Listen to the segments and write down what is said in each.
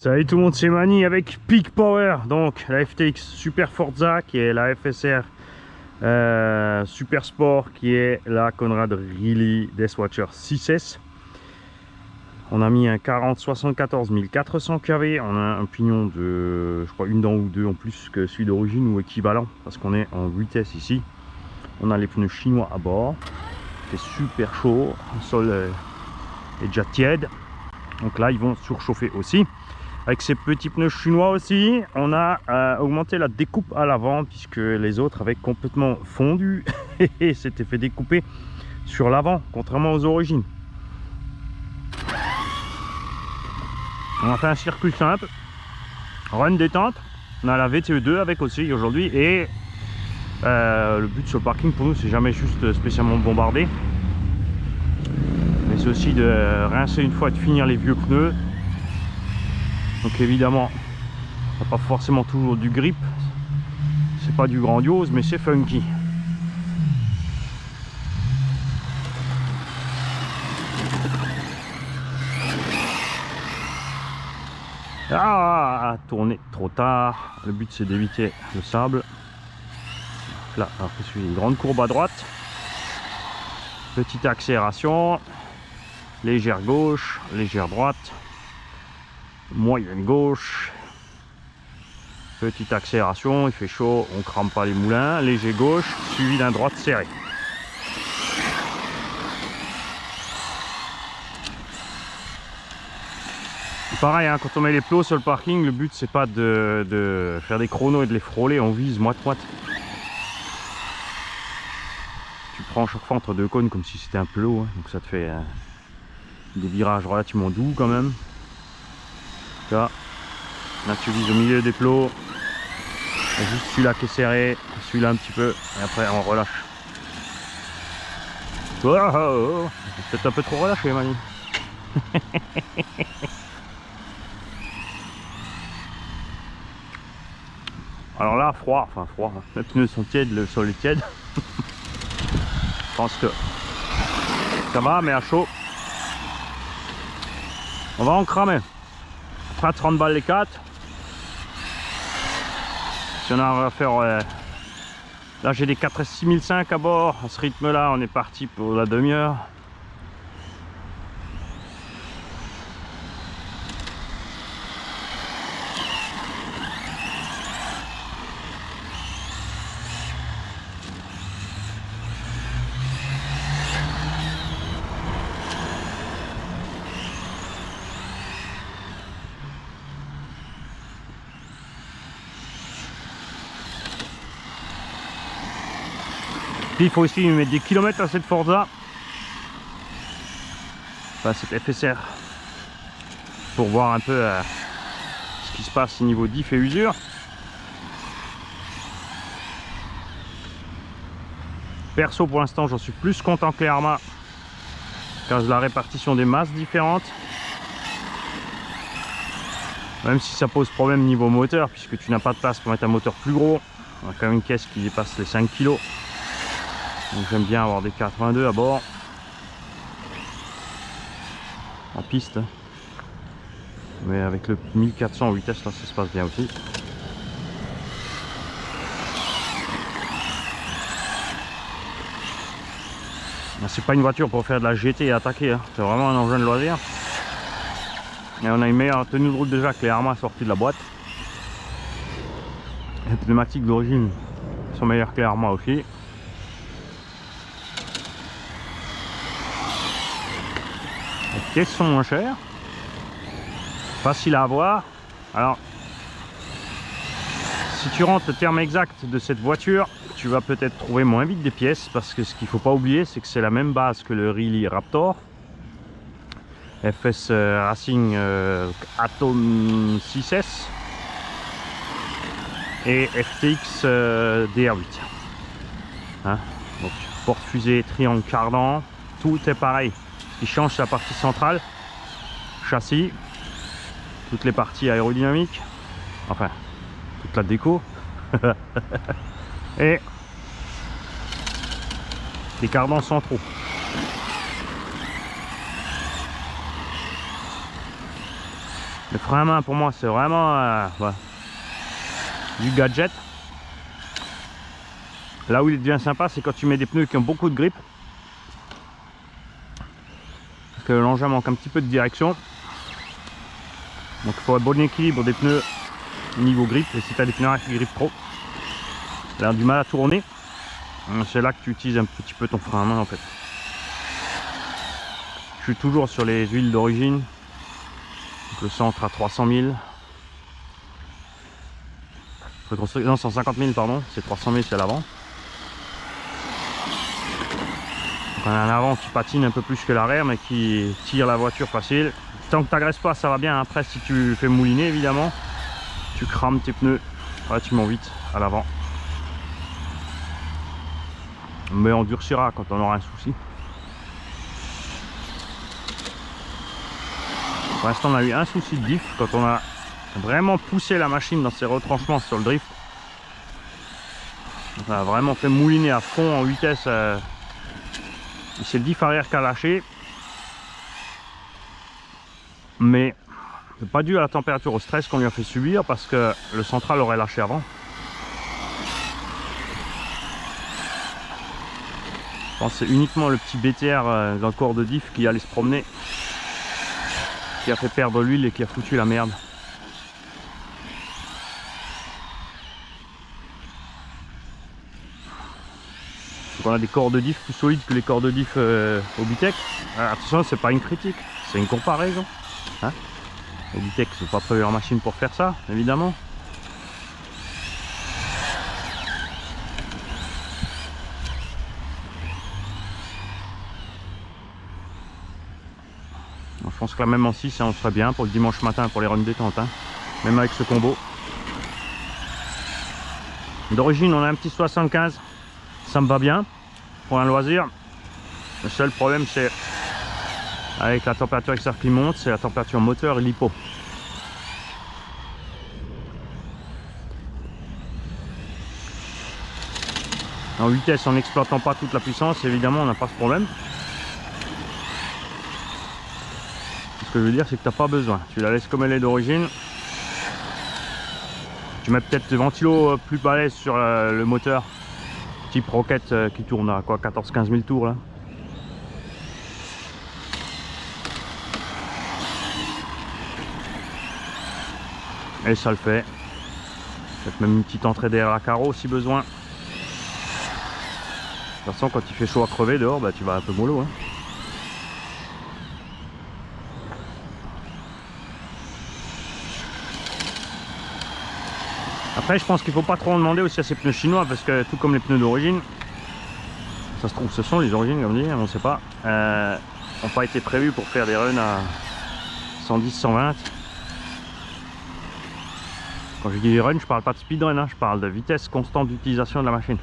Salut tout le monde, c'est Mani avec Peak Power, donc la FTX Super Forza qui est la FSR Super Sport qui est la Conrad Reilly Deathwatcher 6S. On a mis un 40-74 1400 kV, on a un pignon de, je crois, une dent ou deux en plus que celui d'origine ou équivalent parce qu'on est en vitesse ici. On a les pneus chinois à bord, il fait super chaud, le sol est déjà tiède, donc là ils vont surchauffer aussi. Avec ces petits pneus chinois aussi, on a augmenté la découpe à l'avant puisque les autres avaient complètement fondu et s'étaient fait découper sur l'avant, contrairement aux origines. On a fait un circuit simple, run détente. On a la VTE2 avec aussi aujourd'hui et le but sur le parking pour nous c'est jamais juste spécialement de bombarder, mais c'est aussi de rincer une fois et de finir les vieux pneus. Donc évidemment, on n'a pas forcément toujours du grip, c'est pas du grandiose, mais c'est funky. Ah, tourner trop tard. Le but c'est d'éviter le sable. Là, après celui une grande courbe à droite, petite accélération, légère gauche, légère droite, moyenne gauche, petite accélération, il fait chaud, on crame pas les moulins, léger gauche, suivi d'un droite serré. Pareil, hein, quand on met les plots sur le parking, le but c'est pas de faire des chronos et de les frôler, on vise moite-moite. Tu prends chaque fois entre deux cônes comme si c'était un plot, hein, donc ça te fait des virages relativement doux quand même. Là tu vises au milieu des plots, juste celui-là qui est serré, celui-là un petit peu, et après on relâche. Oh, oh, oh. Peut-être un peu trop relâché, Mani. Alors là, froid, enfin froid, les pneus sont tièdes, le sol est tiède. Je pense que ça va, mais à chaud, on va en cramer. On fera 30 balles les 4. Si on a à faire, là j'ai des 4S 6005 à bord, à ce rythme là on est parti pour la demi-heure. Puis il faut aussi mettre des kilomètres à cette Forza, enfin cette FSR, pour voir un peu ce qui se passe au niveau diff et usure. Perso pour l'instant j'en suis plus content que les Arma, car la répartition des masses différentes, même si ça pose problème niveau moteur puisque tu n'as pas de place pour mettre un moteur plus gros. On a quand même une caisse qui dépasse les 5 kg. Donc j'aime bien avoir des 82 à bord en piste, mais avec le 1400 en vitesse là ça se passe bien aussi. C'est pas une voiture pour faire de la GT et attaquer, hein. C'est vraiment un engin de loisir. Et on a une meilleure tenue de route déjà que les Arma sorties de la boîte. Les pneumatiques d'origine sont meilleures que les Arma aussi. Les pièces sont moins chères, facile à avoir. Alors, si tu rentres le terme exact de cette voiture, tu vas peut-être trouver moins vite des pièces, parce que ce qu'il ne faut pas oublier, c'est que c'est la même base que le Reilly Raptor, FS Racing Atom 6S et FTX DR8. Hein, donc porte-fusée, triangle cardan, tout est pareil. Ce qui change, c'est la partie centrale, châssis, toutes les parties aérodynamiques, enfin toute la déco et les cardans centraux. Le frein à main pour moi c'est vraiment ouais, du gadget. Là où il devient sympa, c'est quand tu mets des pneus qui ont beaucoup de grip. Parce que l'engin manque un petit peu de direction. Donc il faut un bon équilibre des pneus niveau grip. Et si tu as des pneus qui grippent trop, tu as du mal à tourner. C'est là que tu utilises un petit peu ton frein à main en fait. Je suis toujours sur les huiles d'origine. Le centre à 300 000. Non, 150 000 pardon, c'est 300 000 c'est à l'avant. On a un avant qui patine un peu plus que l'arrière mais qui tire la voiture facile. Tant que tu n'agresses pas ça va bien. Après si tu fais mouliner évidemment, tu crames tes pneus relativement vite à l'avant. Mais on durcira quand on aura un souci. Pour l'instant on a eu un souci de diff quand on a vraiment poussé la machine dans ses retranchements sur le drift. On a vraiment fait mouliner à fond en vitesse. C'est le diff arrière qui a lâché. Mais c'est pas dû à la température, au stress qu'on lui a fait subir parce que le central aurait lâché avant. Je pense que c'est uniquement le petit BTR dans le corps de diff qui allait se promener qui a fait perdre l'huile et qui a foutu la merde. Donc on a des corps de diff plus solides que les corps de diff Obitech. Attention, c'est pas une critique, c'est une comparaison. Hein, Obitech, c'est pas prévu leur machine pour faire ça, évidemment. Je pense que la même en 6 on serait bien pour le dimanche matin pour les runs détente, hein, même avec ce combo. D'origine on a un petit 75, ça me va bien pour un loisir. Le seul problème c'est avec la température extérieure qui monte, c'est la température moteur et l'hypo. En vitesse en n'exploitant pas toute la puissance évidemment on n'a pas ce problème. Ce que je veux dire c'est que tu n'as pas besoin, tu la laisses comme elle est d'origine. Tu mets peut-être des ventilos plus balèzes sur le moteur type Rocket qui tourne à quoi 14-15 000 tours là. Et ça le fait. Peut-être même une petite entrée d'air à carreau si besoin. De toute façon quand il fait chaud à crever dehors, bah, tu vas un peu mollo. Hein. Après je pense qu'il faut pas trop en demander aussi à ces pneus chinois parce que tout comme les pneus d'origine, ça se trouve ce sont les origines comme dit, on ne sait pas, n'ont pas été prévus pour faire des runs à 110-120. Quand je dis run, je parle pas de speedrun, hein, je parle de vitesse constante d'utilisation de la machine.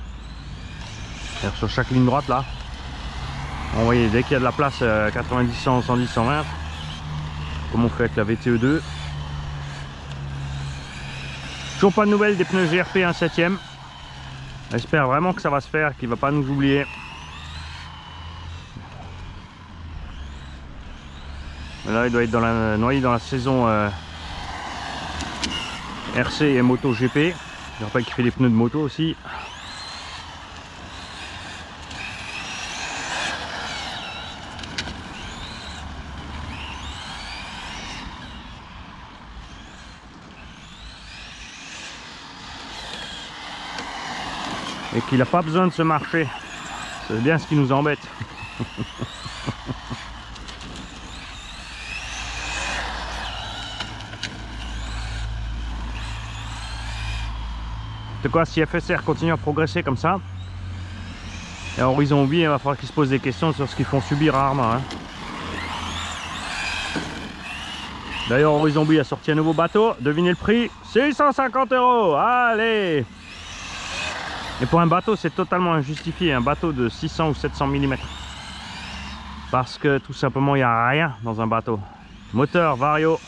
Sur chaque ligne droite là, vous voyez dès qu'il y a de la place 90, 100, 110, 120, comme on fait avec la VTE2. Toujours pas de nouvelles des pneus GRP 1/7. J'espère vraiment que ça va se faire, qu'il va pas nous oublier. Là il doit être noyé dans la saison RC et Moto GP. Je rappelle qu'il fait des pneus de moto aussi. Et qu'il n'a pas besoin de se marcher. C'est bien ce qui nous embête. De quoi, si FSR continue à progresser comme ça, et à Horizon Hobby, il va falloir qu'ils se posent des questions sur ce qu'ils font subir à Arma. Hein. D'ailleurs, Horizon Hobby a sorti un nouveau bateau. Devinez le prix, 650 €. Allez! Et pour un bateau, c'est totalement injustifié. Un bateau de 600 ou 700 mm. Parce que tout simplement, il n'y a rien dans un bateau. Moteur, vario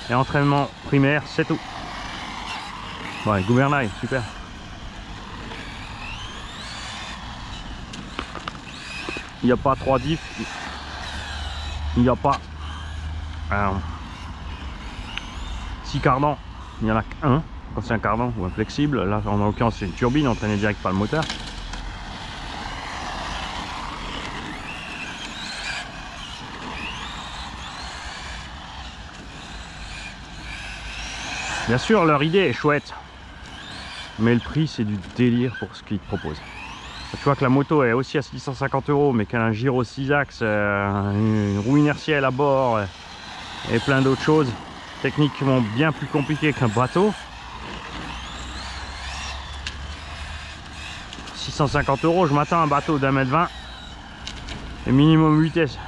et entraînement primaire, c'est tout. Ouais, gouvernail, super. Il n'y a pas 3 diffs. Il n'y a pas. Alors, petit cardan, il n'y en a qu'un quand c'est un cardan ou un flexible. Là en l'occurrence c'est une turbine entraînée direct par le moteur. Bien sûr leur idée est chouette, mais le prix c'est du délire pour ce qu'ils te proposent. Tu vois que la moto est aussi à 650 €, mais qu'elle a un gyro 6 axes, une roue inertielle à bord et plein d'autres choses techniquement bien plus compliquées qu'un bateau. 650 €, je m'attends à un bateau d'1 m 20 et minimum vitesse.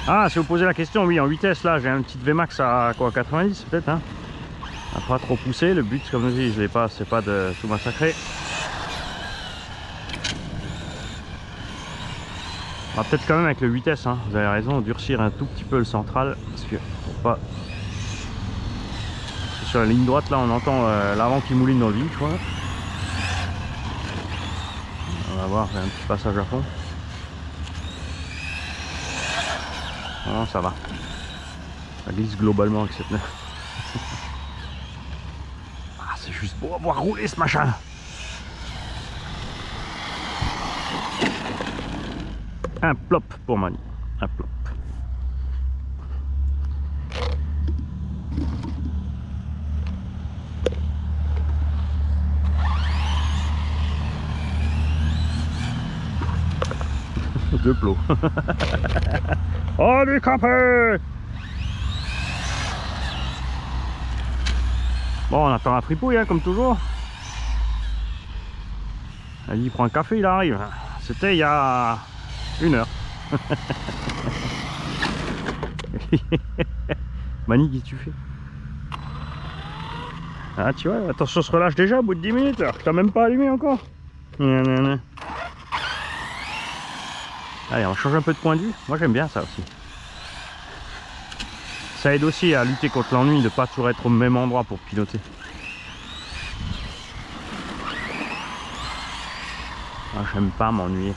Ah, si vous posez la question, oui, en vitesse, là, j'ai un petit VMAX à quoi, 90 peut-être, hein, à pas trop pousser. Le but, comme je dis, je l'ai pas, c'est pas de tout massacrer. On va peut-être quand même avec le vitesse, hein, vous avez raison, durcir un tout petit peu le central, parce que pour pas... Sur la ligne droite, là, on entend l'avant qui mouline dans le vide, je crois. On va voir, il y a un petit passage à fond. Non, ça va. Ça glisse globalement avec cette neuf. Ah, c'est juste pour avoir roulé ce machin. Un plop pour Mani. Un plop. Deux plots. Oh, du campé! Bon, on attend la fripouille, hein, comme toujours. Il prend un café, il arrive. C'était il y a 1 heure. Mani, qu'est-ce que tu fais? Ah, tu vois, attention, on se relâche déjà au bout de 10 minutes. Alors que t'as même pas allumé encore. Allez, on change un peu de point de vue. Moi, j'aime bien ça aussi. Ça aide aussi à lutter contre l'ennui de ne pas toujours être au même endroit pour piloter. Ah, j'aime pas m'ennuyer.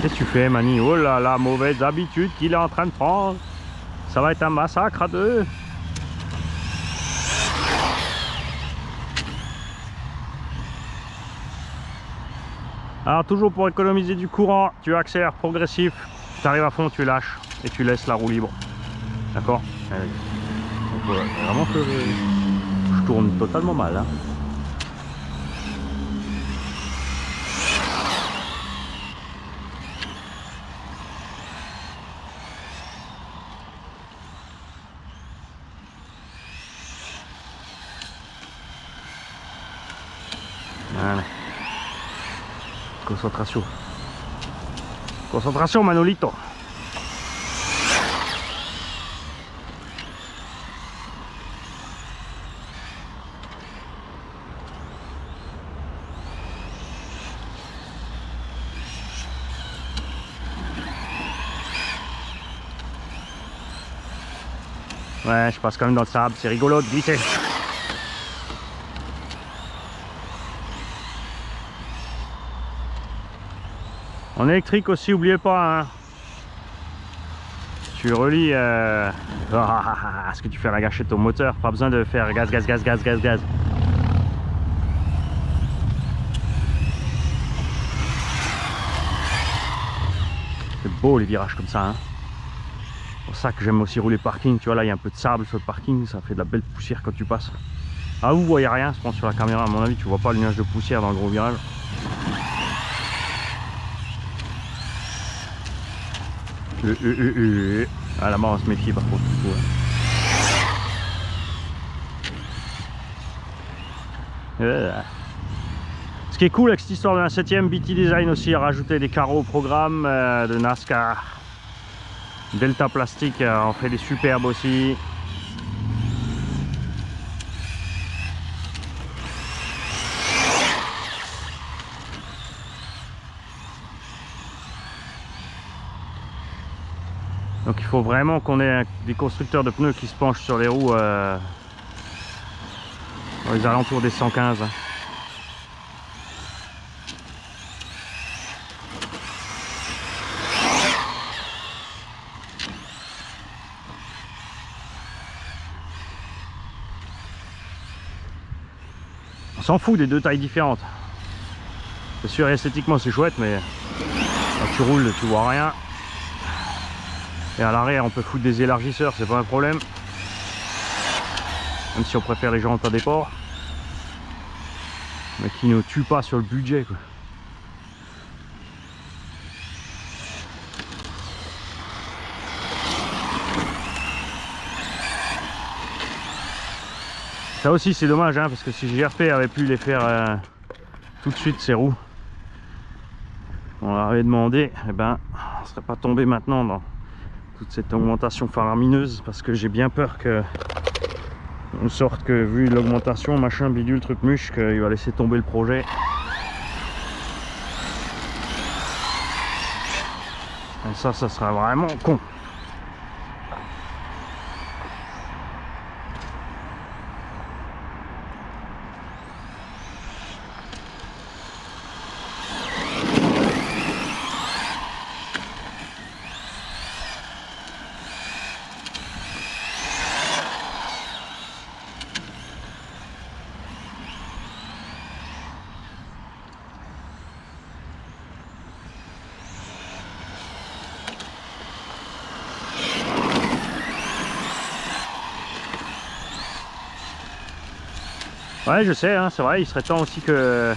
Qu'est-ce que tu fais, Mani? Oh là là, mauvaise habitude qu'il est en train de prendre. Ça va être un massacre à deux. Alors toujours pour économiser du courant, tu accélères progressif, tu arrives à fond, tu lâches et tu laisses la roue libre. D'accord? Vraiment que je tourne totalement mal. Hein. Voilà. Concentration. Concentration, Manolito. Ouais, je passe quand même dans le sable, c'est rigolo de glisser. En électrique aussi, oubliez pas, hein. Tu relis ce que tu fais à la gâchette au moteur, pas besoin de faire gaz, gaz, gaz, gaz, gaz, gaz. C'est beau les virages comme ça, hein. C'est pour ça que j'aime aussi rouler parking. Tu vois, là il y a un peu de sable sur le parking, ça fait de la belle poussière quand tu passes. Ah, vous voyez rien, je pense, sur la caméra, à mon avis, tu vois pas le nuage de poussière dans le gros virage. Ah, là-bas, on va se méfier par contre. Est-ce Ce qui est cool avec cette histoire de la 7ème, BT Design aussi a rajouté des carreaux au programme de NASCAR. Delta Plastique en fait des superbes aussi. Donc il faut vraiment qu'on ait des constructeurs de pneus qui se penchent sur les roues dans les alentours des 115. On s'en fout des deux tailles différentes. C'est sûr, esthétiquement c'est chouette, mais quand tu roules, tu vois rien. Et à l'arrière, on peut foutre des élargisseurs, c'est pas un problème. Même si on préfère les jantes à déport. Mais qui ne tuent pas sur le budget, quoi. Ça aussi c'est dommage, hein, parce que si GRP avait pu les faire tout de suite ces roues, on leur avait demandé, eh ben, on ne serait pas tombé maintenant dans toute cette augmentation faramineuse, parce que j'ai bien peur que on sorte que vu l'augmentation, machin, bidule, truc muche, qu'il va laisser tomber le projet. Et ça sera vraiment con. Ouais, je sais, hein, c'est vrai, il serait temps aussi que...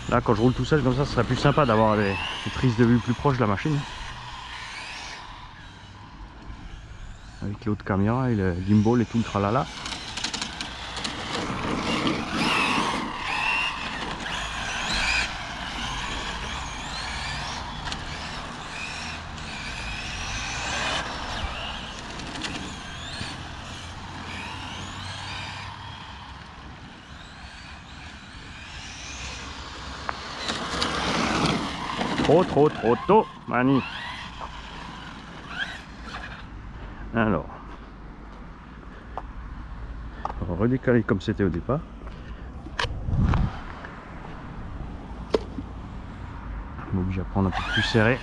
Là, quand je roule tout seul comme ça, ce serait plus sympa d'avoir des prises de vue plus proches de la machine. Avec l'autre caméra et le gimbal et tout le tralala. Trop tôt, Mani. Alors, on va redécaler comme c'était au départ. On est obligé à prendre un peu plus serré.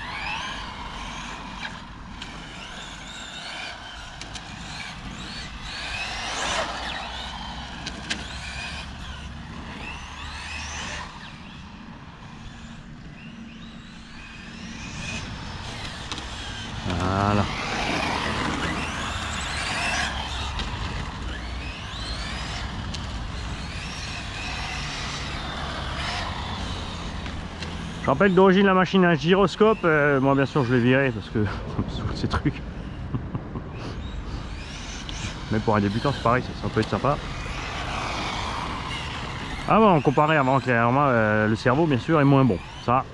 Voilà. Je rappelle d'origine la machine a un gyroscope, moi bien sûr je l'ai viré parce que ça me saoule ces trucs. Mais pour un débutant c'est pareil, ça peut être sympa. Ah bon, comparé avant clairement le cerveau bien sûr est moins bon, ça.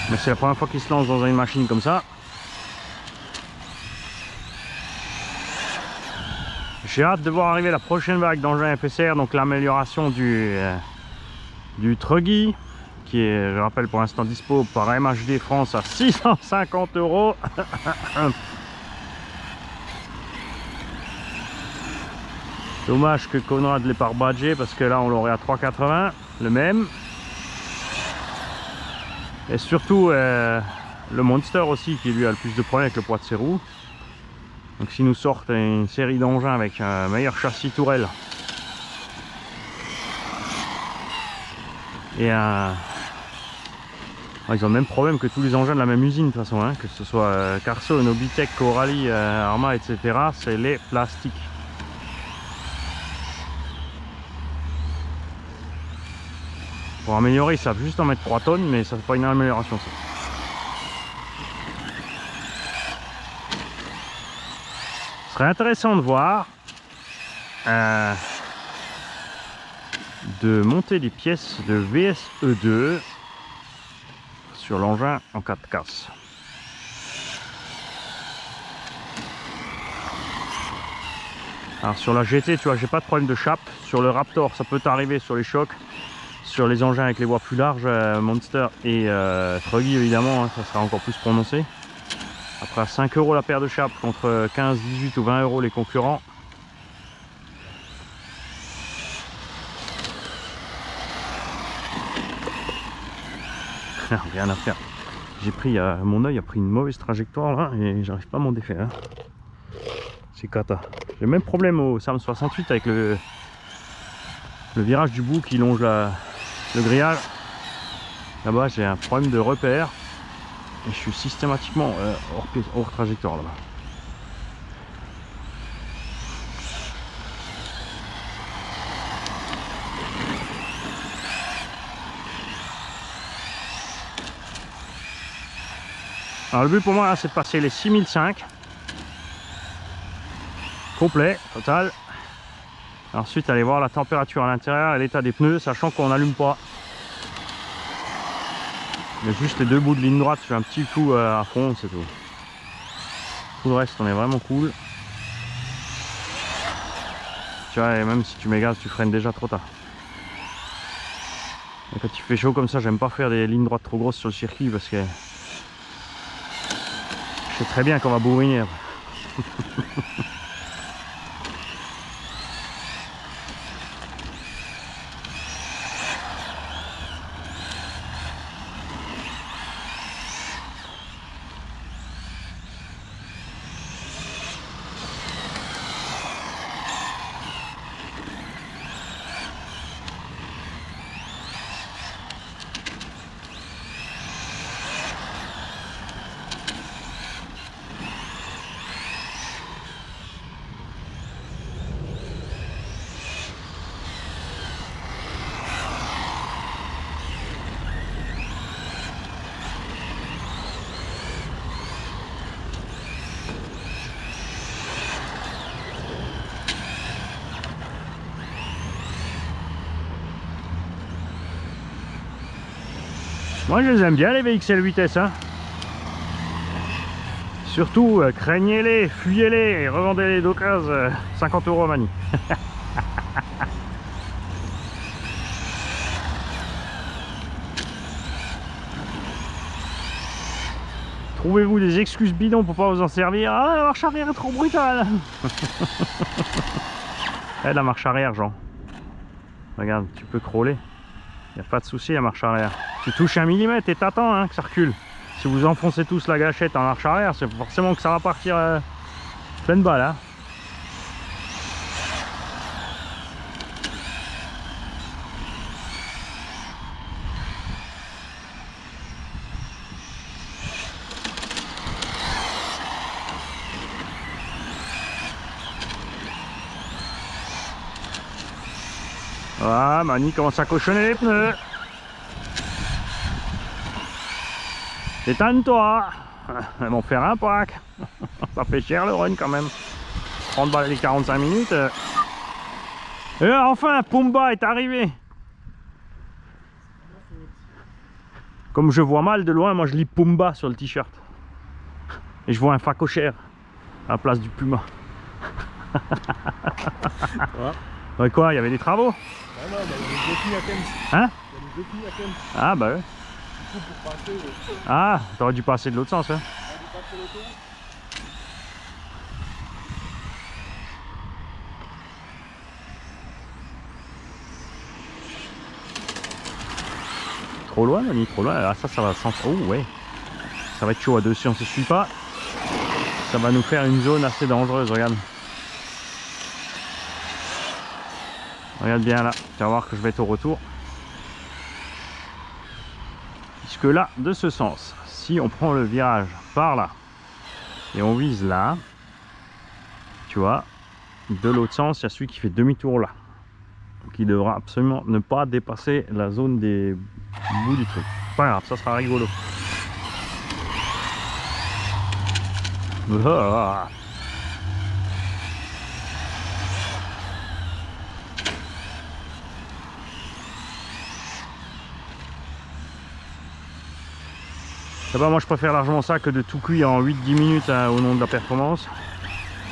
Mais c'est la première fois qu'il se lance dans une machine comme ça. J'ai hâte de voir arriver la prochaine vague d'engins FSR, donc l'amélioration du Truggy, qui est, je rappelle, pour l'instant dispo par MHD France à 650 €. Dommage que Conrad l'ait pas rebadgé, parce que là on l'aurait à 380, le même. Et surtout le Monster aussi, qui lui a le plus de problèmes avec le poids de ses roues. Donc s'ils nous sortent une série d'engins avec un meilleur châssis tourelle et un... Ils ont le même problème que tous les engins de la même usine de toute façon, hein, que ce soit Carso, Nobitech, Corali, Arma, etc. C'est les plastiques. Pour améliorer, ils savent juste en mettre 3 tonnes, mais ça fait pas une amélioration ça. Ce serait intéressant de voir de monter des pièces de VSE2 sur l'engin en 4 casses. Alors sur la GT, tu vois, j'ai pas de problème de chape. Sur le Raptor, ça peut t'arriver sur les chocs. Sur les engins avec les voies plus larges, Monster et Froggy évidemment, hein, ça sera encore plus prononcé. Après à 5 € la paire de chape contre 15, 18 ou 20 € les concurrents. Rien à faire. J'ai pris, mon œil a pris une mauvaise trajectoire là et j'arrive pas à m'en défaire. Hein. C'est cata. J'ai le même problème au Sam 68 avec le virage du bout qui longe le grillage. Là-bas j'ai un problème de repère et je suis systématiquement hors trajectoire là-bas. Alors le but pour moi c'est de passer les 6005 complet, total. Ensuite aller voir la température à l'intérieur et l'état des pneus, sachant qu'on n'allume pas. Il y a juste les 2 bouts de ligne droite, je fais un petit coup à fond, c'est tout. Tout le reste on est vraiment cool. Tu vois, et même si tu mets gaz, tu freines déjà trop tard. Et quand il fait chaud comme ça, j'aime pas faire des lignes droites trop grosses sur le circuit parce que je sais très bien qu'on va bourriner. Moi je les aime bien les VXL 8S hein. Surtout craignez-les, fuyez-les et revendez-les d'occasion 50 € à Mani. Trouvez-vous des excuses bidons pour pas vous en servir. Ah la marche arrière est trop brutale. Eh, la marche arrière Jean. Regarde, tu peux crawler. Il n'y a pas de souci la marche arrière. Tu touches 1 mm et t'attends hein, que ça recule. Si vous enfoncez tous la gâchette en marche arrière, c'est forcément que ça va partir pleine balle. Hein. Voilà, Mani commence à cochonner les pneus. Détends-toi. Elles vont faire un pack. Ça fait cher le run quand même. 30 balles les 45 minutes. Et enfin, Pumba est arrivé. Comme je vois mal de loin, moi je lis Pumba sur le t-shirt. Et je vois un facochère à la place du Puma. Ouais, quoi, il y avait des travaux? Ah non, il y a les défis à Kems. Hein? Il y a les défis à Kems. Ah bah ouais. Du coup, pour passer... Ah, t'aurais dû passer de l'autre sens, hein. Trop loin, Mani, trop loin. Ah, ça va sans... Oh ouais. Ça va être chaud à deux si on se suit pas. Ça va nous faire une zone assez dangereuse, regarde. Regarde bien là, tu vas voir que je vais être au retour. Puisque là, de ce sens, si on prend le virage par là et on vise là, tu vois, de l'autre sens, il y a celui qui fait demi-tour là. qui devra absolument ne pas dépasser la zone des bouts du truc. Pas grave, ça sera rigolo. Ah. Moi je préfère largement ça que de tout cuire en 8-10 minutes hein, au nom de la performance.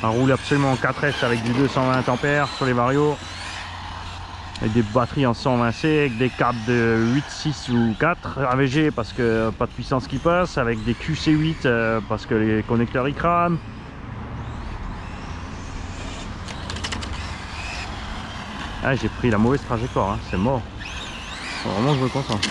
On roule absolument en 4S avec du 220 ampères sur les varios, avec des batteries en 120C, avec des câbles de 8, 6 ou 4 AVG parce que pas de puissance qui passe, avec des QC8 parce que les connecteurs ils crament. Ah, j'ai pris la mauvaise trajectoire, hein, c'est mort. Faut vraiment que je me concentre.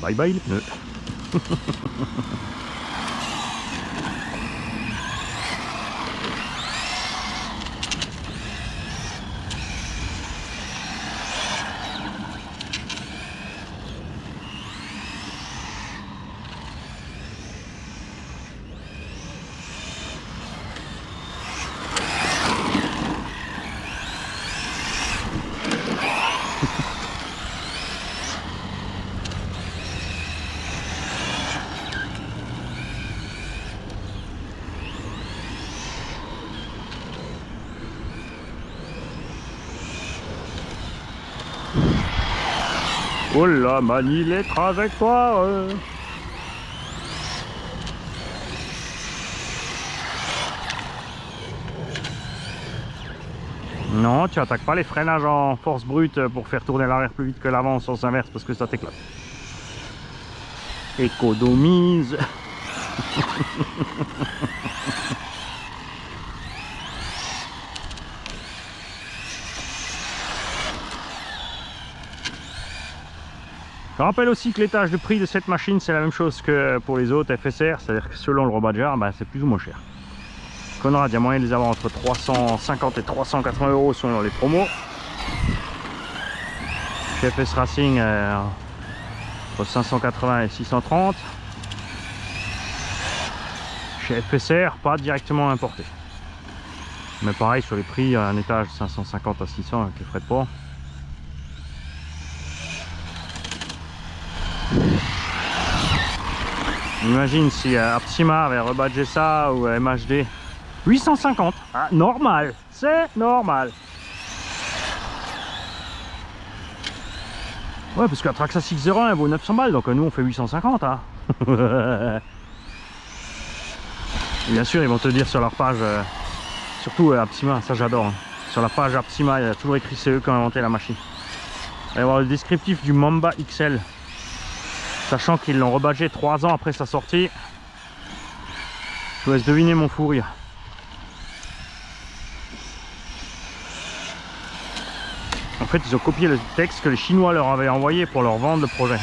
Bye bye les pneus. Oh là, manie les trajectoires. Non, tu attaques pas les freinages en force brute pour faire tourner l'arrière plus vite que l'avant en sens inverse parce que ça t'éclate. Économise. Je rappelle aussi que l'étage de prix de cette machine c'est la même chose que pour les autres FSR, c'est-à-dire que selon le rebadger, c'est plus ou moins cher. Conrad, il y a moyen de les avoir entre 350 et 380 € selon les promos. Chez FS Racing, entre 580 et 630. Chez FSR, pas directement importé. Mais pareil sur les prix, un étage 550 à 600 avec les frais de port. Imagine si Aptima avait rebadgé ça ou MHD. 850, ah, normal, c'est normal. Ouais, parce que la Traxxas X01 elle vaut 900 balles, donc nous on fait 850. Hein. Bien sûr, ils vont te dire sur leur page, surtout Aptima, ça j'adore. Hein. Sur la page Aptima, il y a toujours écrit c'est eux qui ont inventé la machine. Allez voir le descriptif du Mamba XL. Sachant qu'ils l'ont rebadgé 3 ans après sa sortie. Je vous laisse deviner mon fou rire. En fait, ils ont copié le texte que les Chinois leur avaient envoyé pour leur vendre le projet.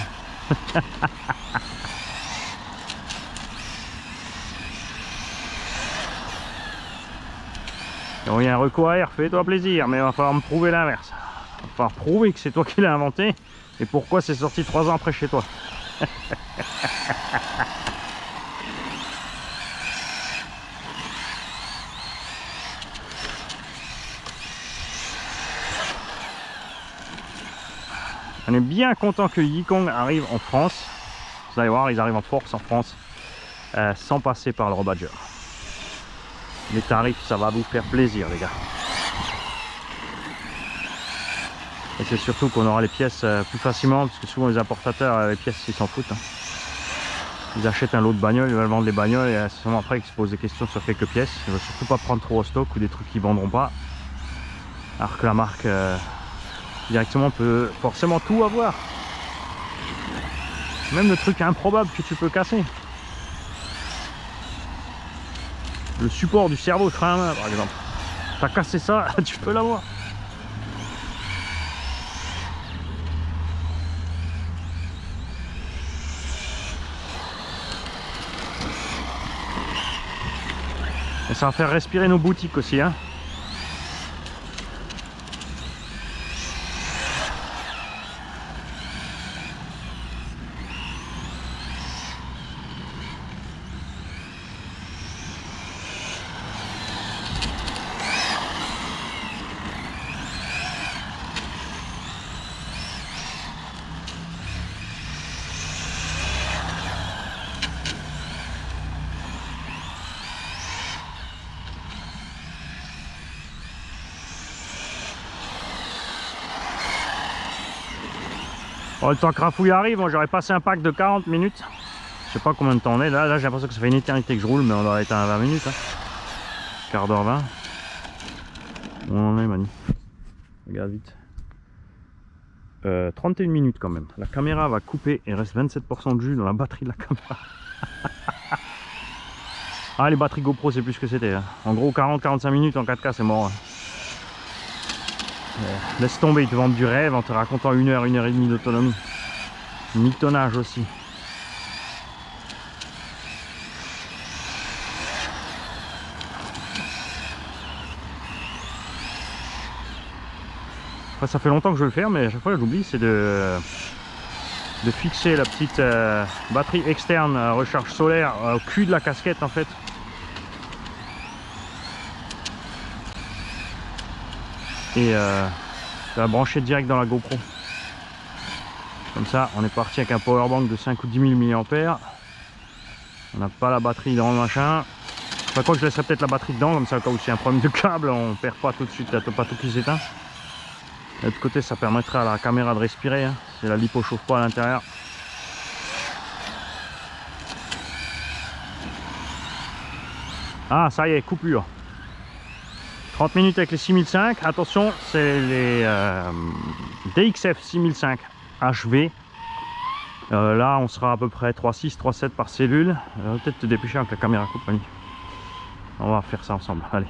Donc, il y a un recours à air, fais-toi plaisir, mais il va falloir me prouver l'inverse. Il va falloir prouver que c'est toi qui l'as inventé et pourquoi c'est sorti 3 ans après chez toi. On est bien content que Yikong arrive en France. Vous allez voir, ils arrivent en force en France sans passer par le rebadger. Les tarifs, ça va vous faire plaisir les gars. Et c'est surtout qu'on aura les pièces plus facilement parce que souvent les importateurs les pièces ils s'en foutent. Hein. Ils achètent un lot de bagnoles, ils veulent vendre les bagnoles et c'est seulement après qu'ils se posent des questions sur quelques pièces. Ils ne veulent surtout pas prendre trop au stock ou des trucs qu'ils ne vendront pas. Alors que la marque directement peut forcément tout avoir. Même le truc improbable que tu peux casser. Le support du cerveau de frein à main par exemple. T'as cassé ça, tu peux l'avoir. Et ça va faire respirer nos boutiques aussi, hein. Bon, le temps que Rafouille arrive, moi j'aurais passé un pack de 40 minutes. Je sais pas combien de temps on est. Là j'ai l'impression que ça fait une éternité que je roule, mais on doit être à 20 minutes. Hein. Quart d'heure 20. Où on en est, Mani? Regarde vite. 31 minutes quand même. La caméra va couper et il reste 27% de jus dans la batterie de la caméra. Ah, les batteries GoPro, c'est plus ce que c'était. Hein. En gros, 40-45 minutes en 4K, c'est mort. Hein. Laisse tomber, ils te vendent du rêve en te racontant 1 heure, 1 heure et demie d'autonomie. Mitonnage aussi. Après, ça fait longtemps que je veux le faire, mais à chaque fois j'oublie, c'est de fixer la petite batterie externe à recharge solaire au cul de la casquette en fait. Et la brancher direct dans la GoPro. Comme ça, on est parti avec un powerbank de 5 ou 10 000 mAh. On n'a pas la batterie dans le machin. Enfin, quoi que je laisserai peut-être la batterie dedans, comme ça, au cas où s'il y a un problème de câble, on perd pas tout de suite, pas tout qui s'éteint. De l'autre côté, ça permettra à la caméra de respirer, hein, si la lipo chauffe pas à l'intérieur. Ah, ça y est, coupure. 30 minutes avec les 6005. Attention, c'est les DXF 6005 HV. Là, on sera à peu près 3,6, 3,7 par cellule. Peut-être te dépêcher avec la caméra coupe, Mani. On va faire ça ensemble. Allez.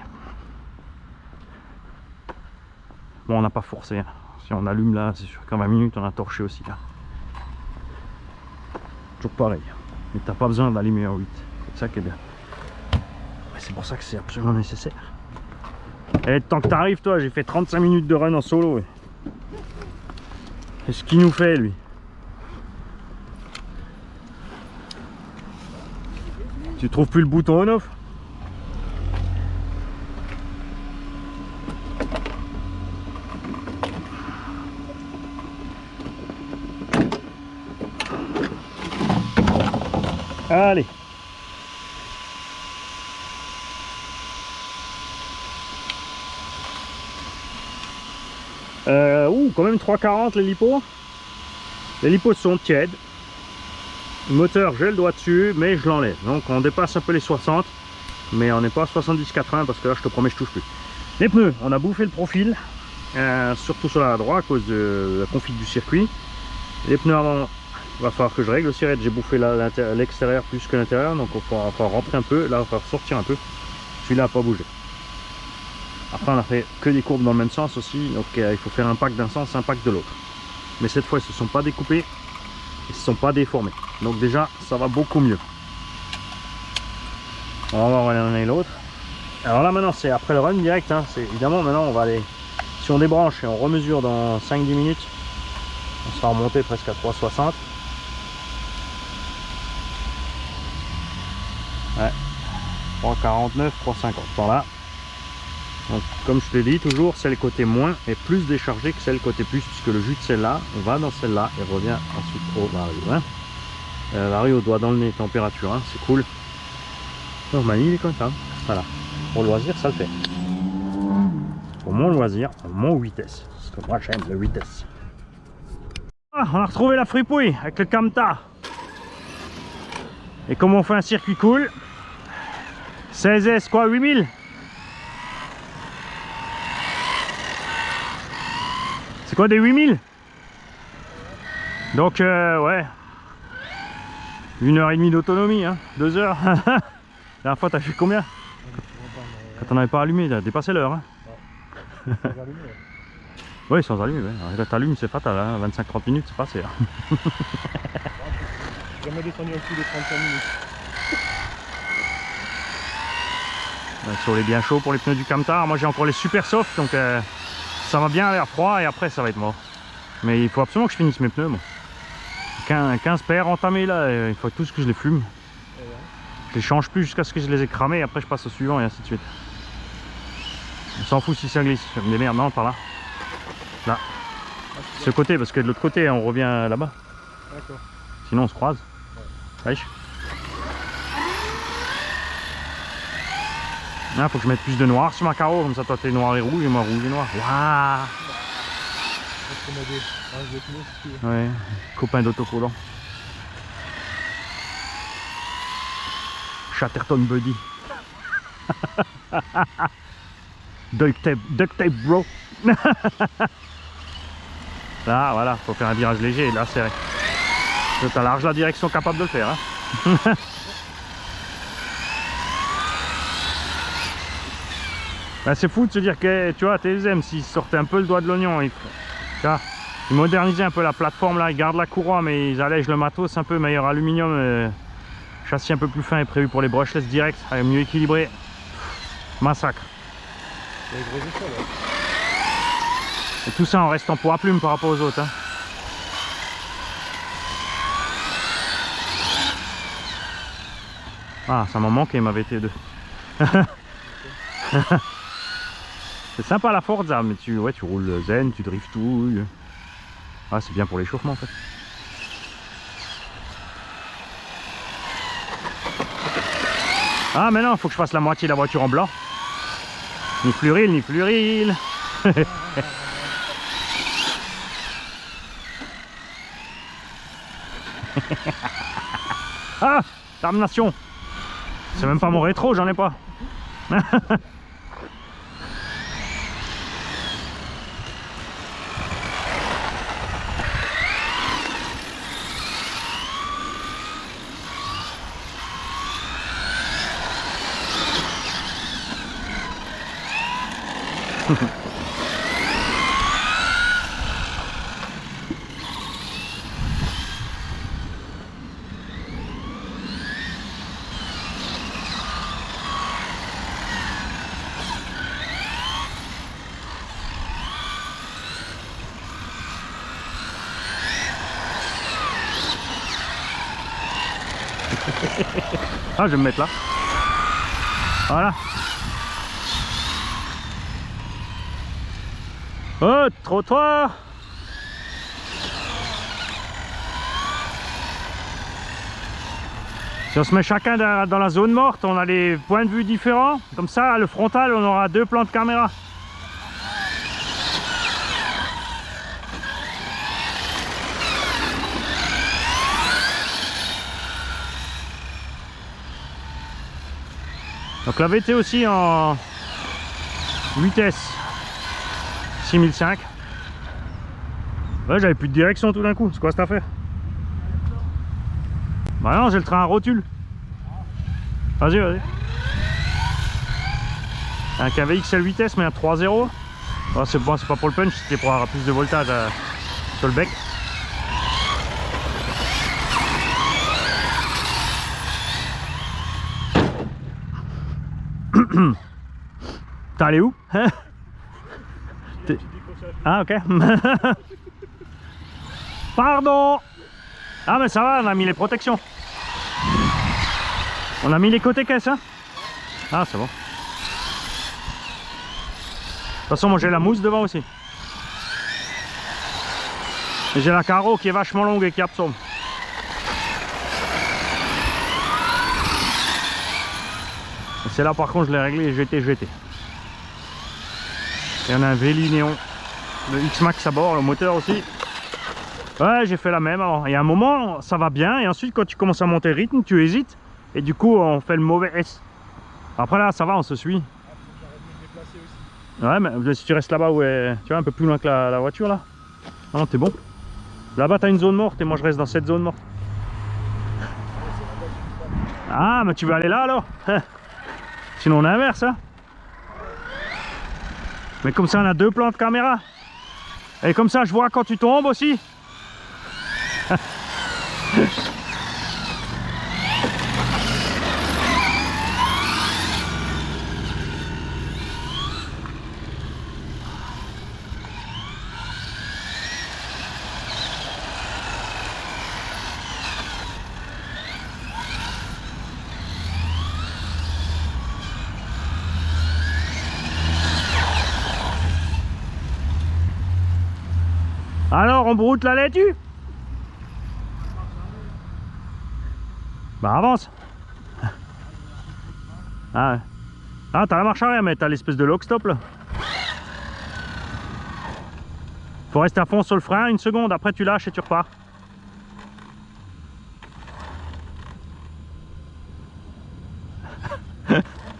Bon, on n'a pas forcé. Hein. Si on allume là, c'est sûr qu'en 20 minutes, on a torché aussi. Là. Toujours pareil. Mais t'as pas besoin d'allumer en 8. C'est ça qui est bien. C'est pour ça que c'est absolument nécessaire. Et tant que t'arrives, toi, j'ai fait 35 minutes de run en solo. Qu'est-ce qu'il nous fait, lui? Tu trouves plus le bouton on-off? Allez. Quand même 3,40 les lipos. Les lipos sont tièdes. Le moteur, j'ai le doigt dessus, mais je l'enlève. Donc on dépasse un peu les 60, mais on n'est pas à 70-80 parce que là, je te promets, je touche plus. Les pneus, on a bouffé le profil, surtout sur la droite à cause de la config du circuit. Les pneus avant, il va falloir que je règle aussi. J'ai bouffé l'extérieur plus que l'intérieur, donc il va falloir rentrer un peu. Là, il va falloir sortir un peu. Celui-là n'a pas bougé. Après, on a fait que des courbes dans le même sens aussi, donc il faut faire un pack d'un sens, un pack de l'autre. Mais cette fois, ils ne se sont pas découpés, ils ne se sont pas déformés. Donc déjà, ça va beaucoup mieux. On va voir l'un et l'autre. Alors là, maintenant, c'est après le run direct. Hein, évidemment, maintenant, on va aller... Si on débranche et on remesure dans 5-10 minutes, on sera remonté presque à 3,60. Ouais. 3,49, 3,50 par là. Donc, comme je te l'ai dit, toujours celle côté moins est plus déchargée que celle côté plus, puisque le jus de celle-là va dans celle-là et revient ensuite au Vario. Hein. Vario doit dans le nez température, hein, c'est cool. Donc Mani il est comme ça. Voilà. Pour le loisir, ça le fait. Pour mon loisir, mon vitesse. Parce que moi j'aime le vitesse. Ah, on a retrouvé la fripouille avec le Camta. Et comme on fait un circuit cool, 16S quoi, 8000. C'est quoi des 8000? Donc ouais, 1h30 d'autonomie, hein, 2 heures. La dernière fois t'as fait combien? Quand on n'avait pas allumé, t'as dépassé l'heure. Hein. Oui, sans allumer, ouais. Quand t'allumes c'est fatal, hein. 25-30 minutes c'est passé. Hein. J'ai jamais descendu en dessous de 35 minutes. Ouais, sur les bien chauds pour les pneus du Camtar, moi j'ai encore les super soft, donc ça va bien à l'air froid et après ça va être mort. Mais il faut absolument que je finisse mes pneus. Bon. 15 paires entamées là, il faut tous que je les fume. Je les change plus jusqu'à ce que je les ai cramés et après je passe au suivant et ainsi de suite. On s'en fout si ça glisse, je me démerde, non, par là. Là. Ce côté, parce que de l'autre côté on revient là-bas. D'accord. Sinon on se croise. Ouais. Ah, faut que je mette plus de noir sur ma carreau, comme ça toi t'es noir et rouge et moi rouge et noir. Waouh. Ouais, copain d'autocollant. Chatterton Buddy. Duct tape bro. Là, voilà, faut faire un virage léger, là c'est vrai. T'as large la direction capable de le faire. Hein. Ben, c'est fou de se dire que, tu vois, TSM, s'ils sortaient un peu le doigt de l'oignon, ils modernisaient un peu la plateforme là, ils gardent la courroie, mais ils allègent le matos un peu, meilleur aluminium, châssis un peu plus fin est prévu pour les brushless direct, mieux équilibré. Massacre. Et tout ça en restant poids plume par rapport aux autres. Hein. Ah, ça m'en manquait ma VT2. C'est sympa la Forza, mais tu roules zen, tu driftouilles. Ah, c'est bien pour l'échauffement en fait. Ah, mais non, faut que je fasse la moitié de la voiture en blanc. Ni fluoril, ni fluoril. Ah, damnation. C'est même pas mon rétro, j'en ai pas. Ah, je vais me mettre là. Voilà. Oh, trottoir. Si on se met chacun dans la zone morte, on a les points de vue différents. Comme ça, le frontal, on aura 2 plans de caméra. Donc la VT aussi en 8S 6005. Ouais, j'avais plus de direction tout d'un coup, c'est quoi cette affaire? Bah non, j'ai le train à rotule. Vas-y, vas-y. Un KVX à 8S mais un 3.0. Oh, c'est bon, c'est pas pour le punch, c'était pour avoir plus de voltage sur le bec. T'es allé où? Ah, ok. Pardon. Ah, mais ça va, on a mis les protections. On a mis les côtés caisses, hein? Ah, c'est bon. De toute façon, moi j'ai la mousse devant aussi. Et j'ai la carreau qui est vachement longue et qui absorbe. C'est là par contre je l'ai réglé GT. Et on a un Véli Néon, le X-Max à bord, le moteur aussi. Ouais, j'ai fait la même. Alors, il y a un moment, ça va bien, et ensuite, quand tu commences à monter le rythme, tu hésites, et du coup, on fait le mauvais S. Après là, ça va, on se suit. Ah, faut que j'arrête de me déplacer aussi. Ouais, mais si tu restes là-bas, ouais, tu vois, un peu plus loin que la voiture, là. Non, t'es bon. Là-bas, t'as une zone morte, et moi, je reste dans cette zone morte. Ah, mais tu veux aller là, alors? Sinon, on inverse, hein. Mais comme ça, on a 2 plans de caméra. Et comme ça, je vois quand tu tombes aussi. Alors, on broute la laitue? Bah, avance. Ah ouais. Ah, t'as la marche arrière, mais t'as l'espèce de lock stop là. Faut rester à fond sur le frein 1 seconde, après tu lâches et tu repars.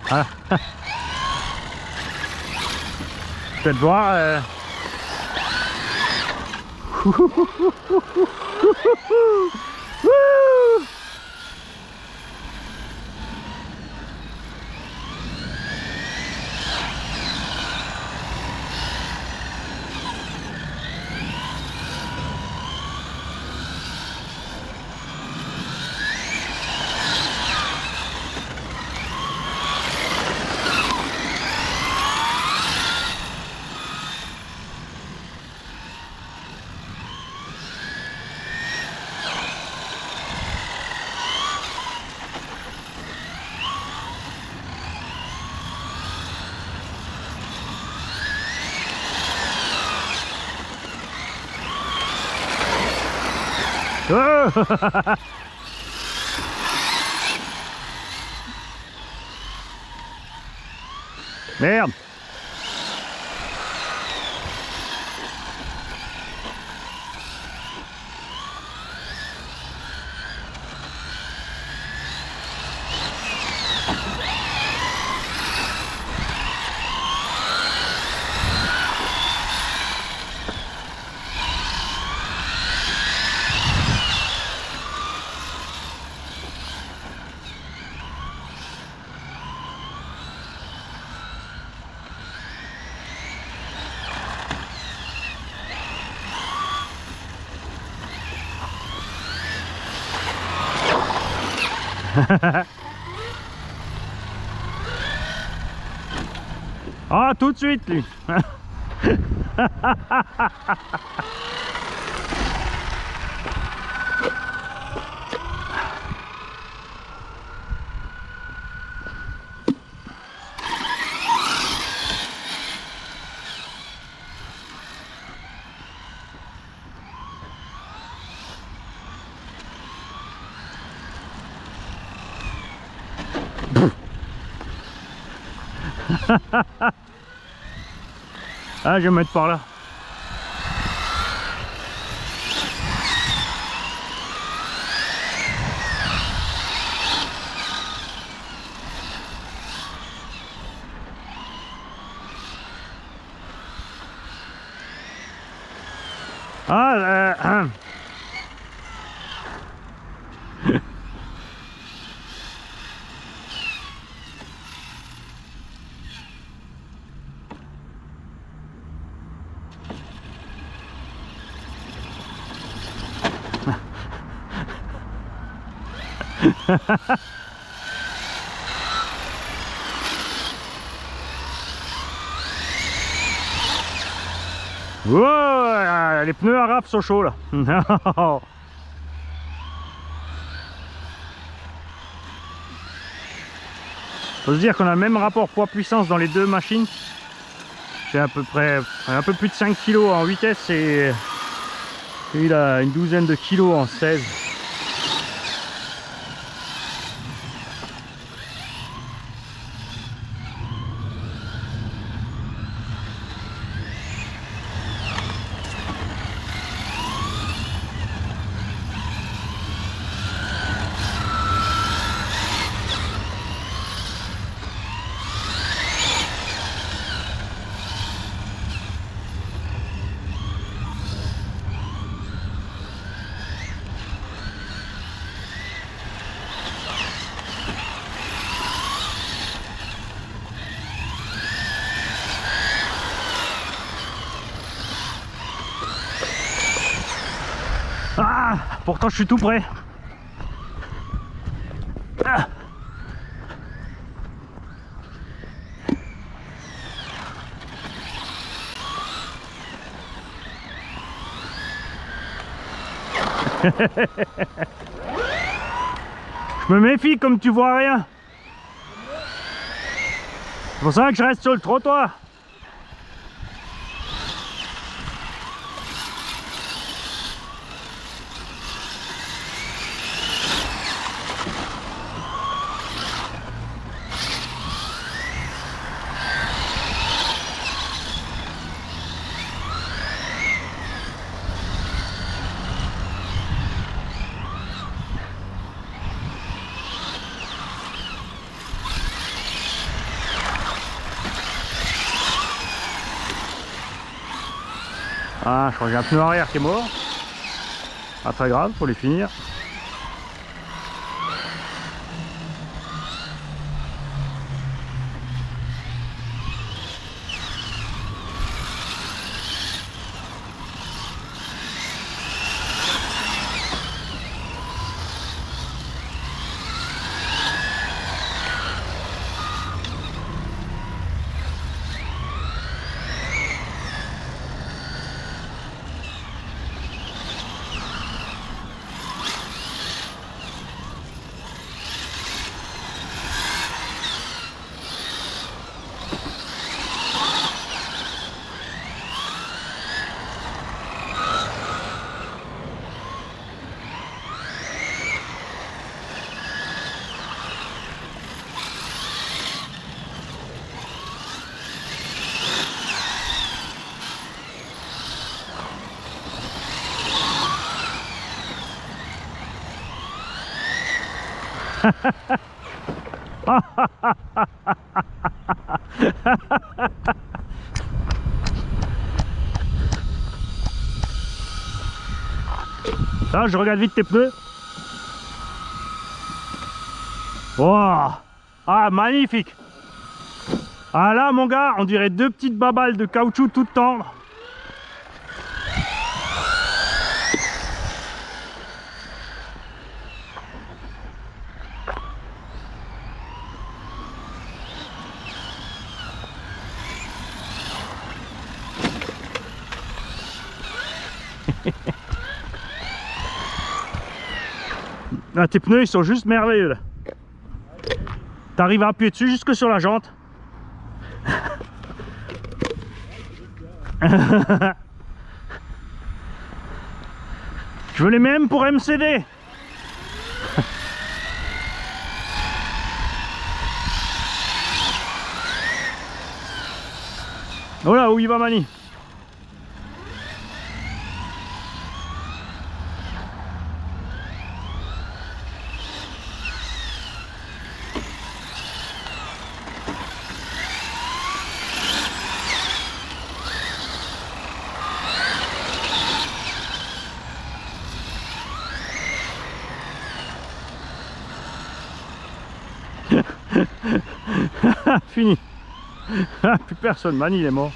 Voilà. Peut-être voir. Oh. Merde. Ah, tout de suite lui. Ah, je vais me mettre par là. Ah, wow, les pneus à rap sont chauds là. Faut se dire qu'on a le même rapport poids-puissance dans les 2 machines. J'ai à peu près un peu plus de 5 kg en vitesse et il a une douzaine de kilos en 16. pourtant je suis tout près. Ah. Je me méfie comme tu vois rien. C'est pour ça que je reste sur le trottoir. Ah, je crois que j'ai un pneu arrière qui est mort. Pas très grave, faut les finir. Là, je regarde vite tes pneus. Wow. Ah, magnifique. Ah là, mon gars, on dirait deux petites babales de caoutchouc toutes tendres. Ah, tes pneus ils sont juste merveilleux là. T'arrives à appuyer dessus jusque sur la jante. Je veux les mêmes pour MCD. Voilà où il va Mani. Fini. Plus personne, Mani il est mort.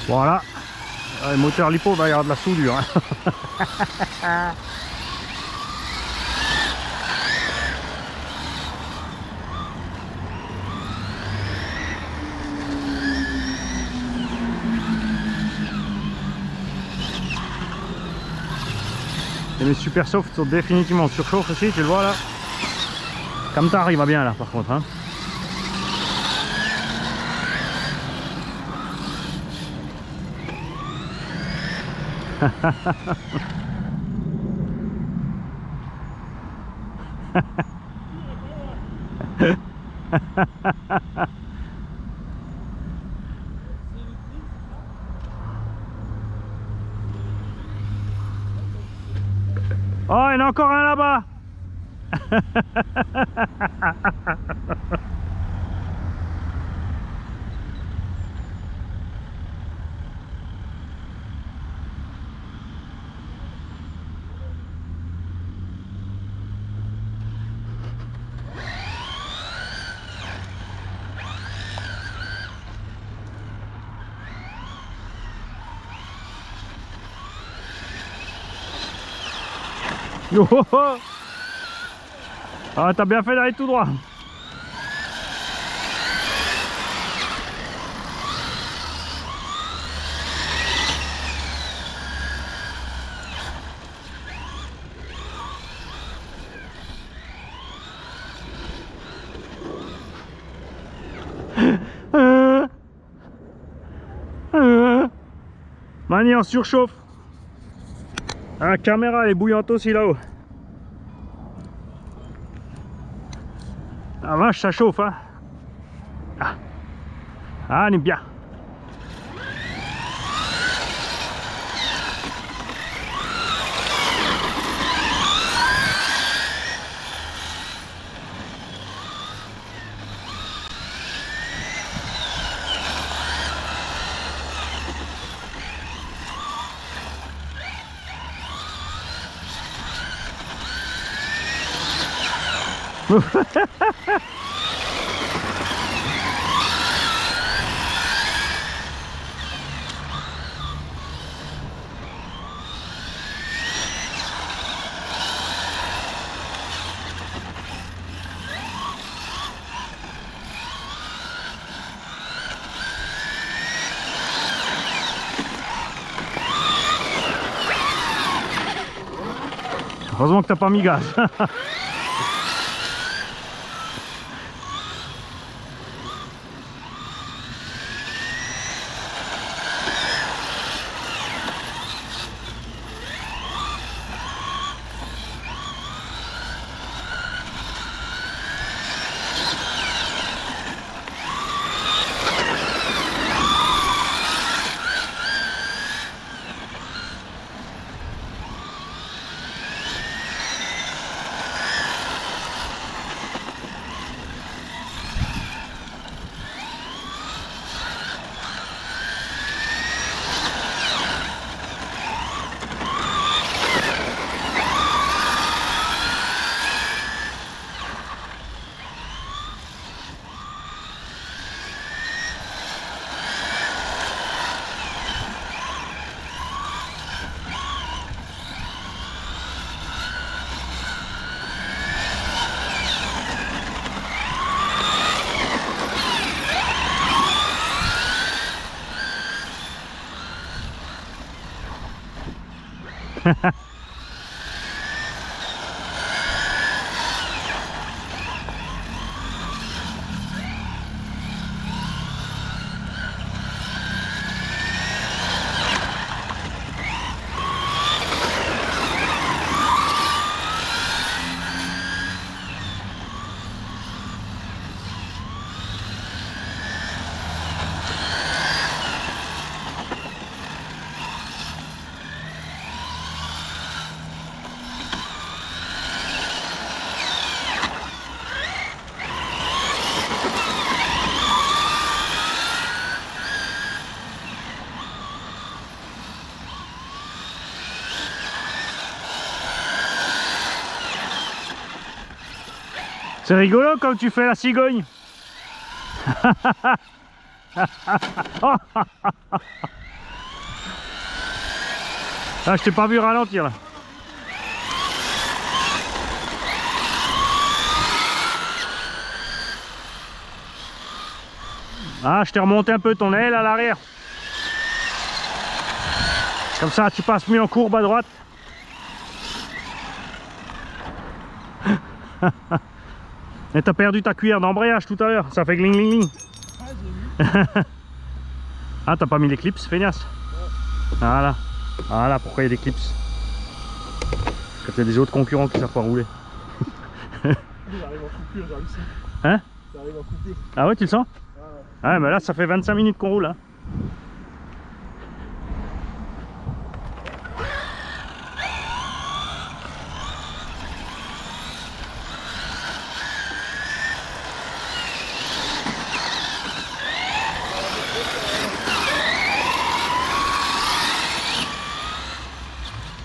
Voilà, le moteur lipo va y avoir de la soudure. Hein. Et mes super soft sont définitivement surchauffe aussi, tu le vois là. Camtar il va bien là par contre. Hein. Oh, il y en a encore un là-bas. Oh, oh, oh. Ah, t'as bien fait d'aller tout droit. Mani en surchauffe. La caméra elle est bouillante aussi là-haut. La vache ça chauffe hein. Ah, on est bien. Heureusement que t'as pas mis gaz. C'est rigolo comme tu fais la cigogne. Ah, je t'ai pas vu ralentir là. Ah, je t'ai remonté un peu ton aile à l'arrière. Comme ça, tu passes mieux en courbe à droite. Et t'as perdu ta cuillère d'embrayage tout à l'heure, ça fait gling gling gling. Ah, j'ai vu. Ah, t'as pas mis les clips, feignasse. Ouais. Voilà. Voilà pourquoi il y a des clips. Parce que t'as des autres concurrents qui savent pas rouler. J'arrive en coupure, j'ai réussi. Hein? J'arrive en coupure. Ah ouais, tu le sens? Ah, ouais, mais là, ça fait 25 minutes qu'on roule. Hein.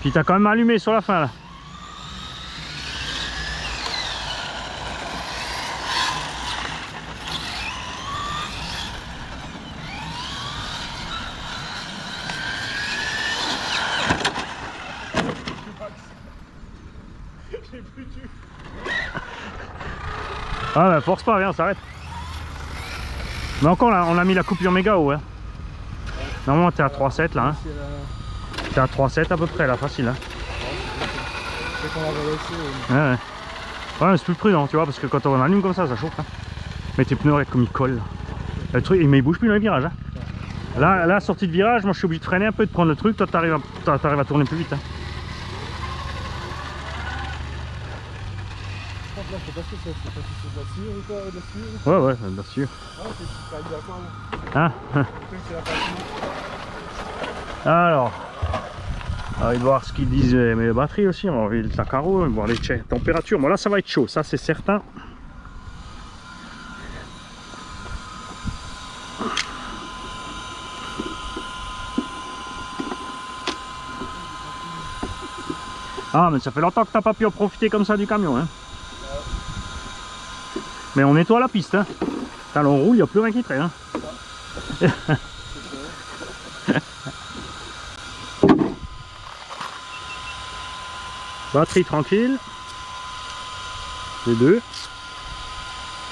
Puis t'as quand même allumé sur la fin là. j'ai plus du. Ah bah force pas, viens, on s'arrête. Mais encore là, on a mis la coupure méga haut. Hein. Normalement t'es à 3,7 là. Hein. T'es à 3,7 à peu près là, facile. Hein. C'est qu'on l'avait laissé. Ouais, ouais. Ouais, mais c'est plus prudent, tu vois, parce que quand on allume comme ça chauffe. Hein. Mais tes pneus, comme ils collent. Le truc, mais il bouge plus dans les virages. Hein. Là, sortie de virage, moi je suis obligé de freiner un peu, de prendre le truc. Toi, t'arrives à tourner plus vite. Hein. Là, je sais pas ce que c'est. Je sais pas si c'est de la cire ou quoi, de la cire. Ouais, bien sûr. Ah, c'est pas d'accord. Hein. Le truc, c'est la patine. Alors, on va voir ce qu'ils disent, mais les batteries aussi, on va enlever le tacaro, on va voir les températures. Bon là ça va être chaud, ça c'est certain. Ah mais ça fait longtemps que t'as pas pu en profiter comme ça du camion hein. Mais on nettoie la piste. Hein. Quand on roule, il n'y a plus rien qui traîne. Hein. Batterie tranquille. Les deux.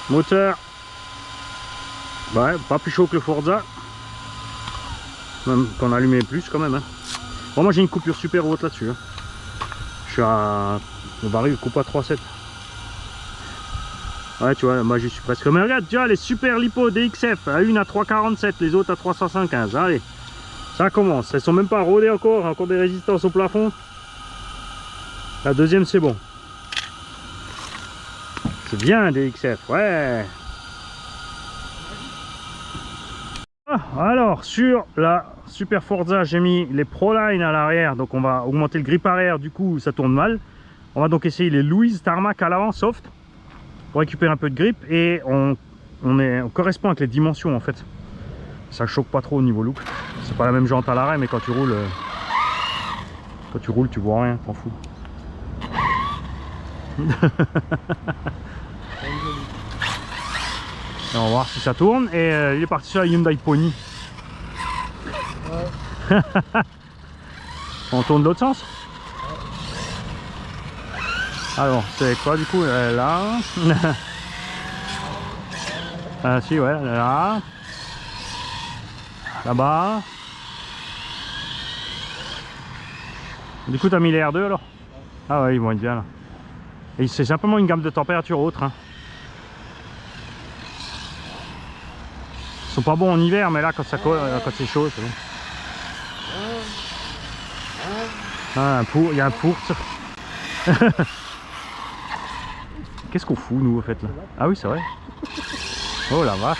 Moteur. Ouais, pas plus chaud que le Forza. Même qu'on allumait plus quand même. Hein. Bon, moi j'ai une coupure super haute là-dessus. Hein. Je suis à... Le baril coupe à 3,7. Ouais, tu vois, moi j'y suis presque. Mais regarde, tu vois, les super lipo DXF, à une à 3,47, les autres à 3,75. Allez, ça commence. Elles sont même pas rodées encore des résistances au plafond. La deuxième, c'est bon. C'est bien DXF, ouais. Alors, sur la Super Forza, j'ai mis les Proline à l'arrière, donc on va augmenter le grip arrière, du coup ça tourne mal. On va donc essayer les Louise Tarmac à l'avant, soft, pour récupérer un peu de grip, et on correspond avec les dimensions en fait. Ça choque pas trop au niveau look. C'est pas la même jante à l'arrêt, mais quand tu roules, tu vois rien, t'en fous. Et on va voir si ça tourne. Et il est parti sur la Hyundai Pony. Ouais. On tourne de l'autre sens. Ouais. Alors, c'est quoi du coup? Là. Ah si, ouais, là. Là-bas. Du coup, t'as mis les R2 alors? Ah ouais, ils vont être bien là. Et c'est simplement une gamme de température autre. Hein. Ils sont pas bons en hiver, mais là quand ça quand c'est chaud, c'est bon. Ah, il y a un four. Qu'est-ce qu'on fout nous au fait là? Ah oui, c'est vrai. Oh la vache.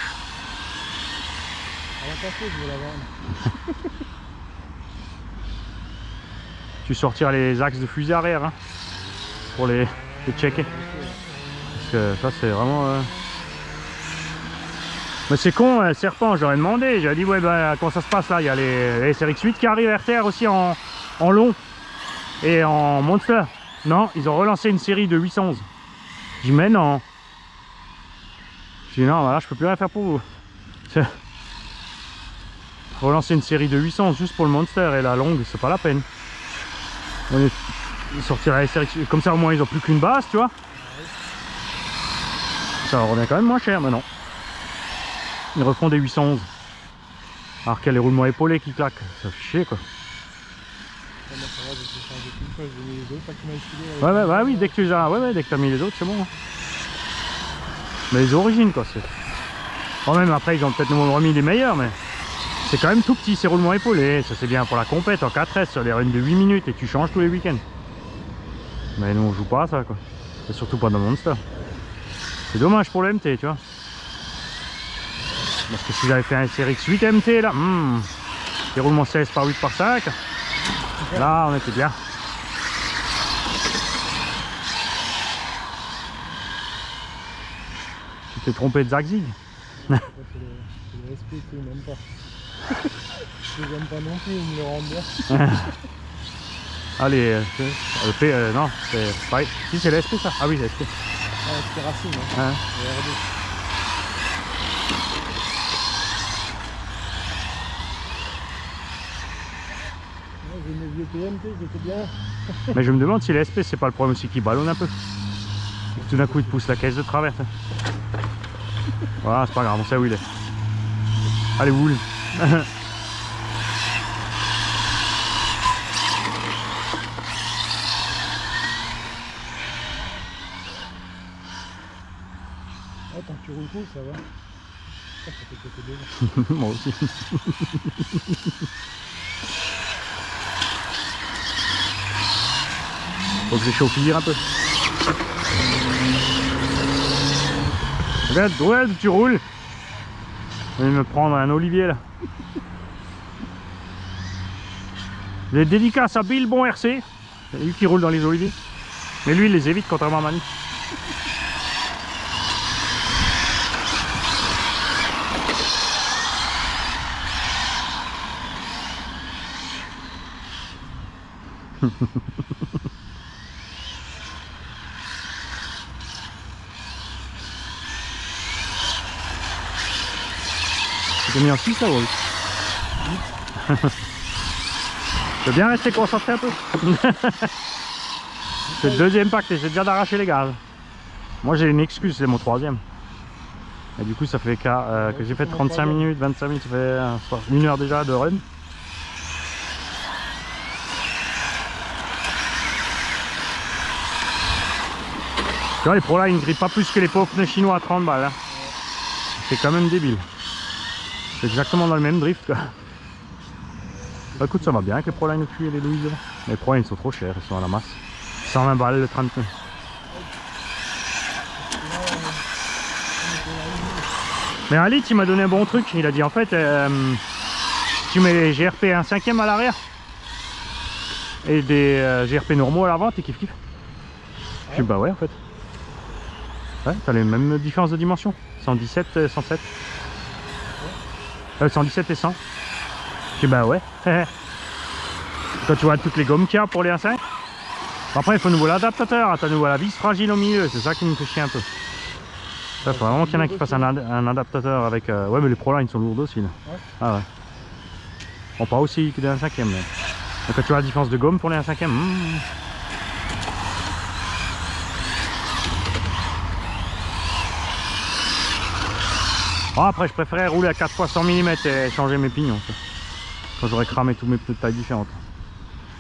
Tu sortiras les axes de fusée arrière hein, pour les checker. Parce que ça c'est vraiment... Mais c'est con, le serpent, j'aurais demandé. J'aurais dit ouais bah comment ça se passe là? Il y a les SRX8 qui arrivent RTR aussi en long et en monster. Non, ils ont relancé une série de 811. Je dis mais non. Je dis non, voilà, je peux plus rien faire pour vous. Relancer une série de 800 juste pour le monster et la longue, c'est pas la peine. On sortir la SRX, comme ça au moins ils ont plus qu'une base, tu vois. Ça revient quand même moins cher maintenant. Ils refont des 811. Alors qu'il y a les roulements épaulés qui claquent, ça fait chier quoi. Ouais, bah oui, dès que tu les as, dès que tu as mis les autres, c'est bon. Hein. Mais les origines quoi, c'est. Bon, même après, ils ont peut-être nous remis les meilleurs, mais c'est quand même tout petit ces roulements épaulés. Ça c'est bien pour la compète en 4S sur les runs de 8 minutes et tu changes tous les week-ends. Mais nous on joue pas à ça quoi. C'est surtout pas dans Monster. C'est dommage pour le MT, tu vois. Parce que si j'avais fait un SRX 8 MT là, des roulements 16 par 8 par 5, là on était bien. Tu t'es trompé de Zagzig. C'est le SP que même pas. Je les aime pas non plus, ils me le rendent bien. Allez, non, c'est pareil. Si c'est le SP ça. Ah oui, le SP. Ah, c'est Racine, hein. Ouais. Regardez. J'ai mes vieux PMT qui étaient bien. Mais je me demande si les SP c'est pas le problème aussi qui ballonne un peu. Et que tout d'un coup il te pousse la caisse de travers. Voilà, c'est pas grave, on sait où il est. Allez, wool. Ah, tant que tu roules cool, ça va. Ça fait quelques deux. Moi aussi. Faut que j'échauffe un peu. Regarde, ouais, tu roules. Je vais me prendre un olivier là. Les dédicaces à Bill Bon RC. C'est lui qui roule dans les oliviers. Mais lui il les évite contrairement à Manu. Tu t'es mis en 6 là ou 8? Tu veux bien rester concentré un peu? C'est le deuxième pack, j'essaie déjà d'arracher les gaz. Moi j'ai une excuse, c'est mon troisième. Et du coup ça fait que j'ai fait 35 minutes, 25 minutes, ça fait 1 heure déjà de run. Tu vois les ProLine ils grippent pas plus que les pauvres pneus chinois à 30 balles. Hein. C'est quand même débile. C'est exactement dans le même drift quoi. Bah écoute ça va bien avec les ProLine au-dessus et les Louise. Les ProLine ils sont trop chers, ils sont à la masse. 120 balles le 30 pneus. Mais Ali il m'a donné un bon truc, il a dit en fait si tu mets les GRP 1/5 à l'arrière et des GRP normaux à l'avant, t'es kiff kiff. Je dis bah ouais en fait. Ouais, t'as les mêmes différences de dimension. 117 et 107. 117 et 100. Je dis bah ouais. Quand tu vois toutes les gommes qu'il y a pour les 1/5. Après il faut nouveau l'adaptateur, t'as nouveau la vis fragile au milieu, c'est ça qui me fait chier un peu. Il faut vraiment qu'il y en a qui fasse un adaptateur avec... Ouais mais les ProLine sont lourds aussi là. Ouais. Ah ouais. Bon pas aussi que des 1/5 mais... Donc quand tu vois la différence de gomme pour les 1/5 Bon, après je préférais rouler à 4 fois 100 mm et changer mes pignons. Quand j'aurais cramé tous mes pneus de taille différente.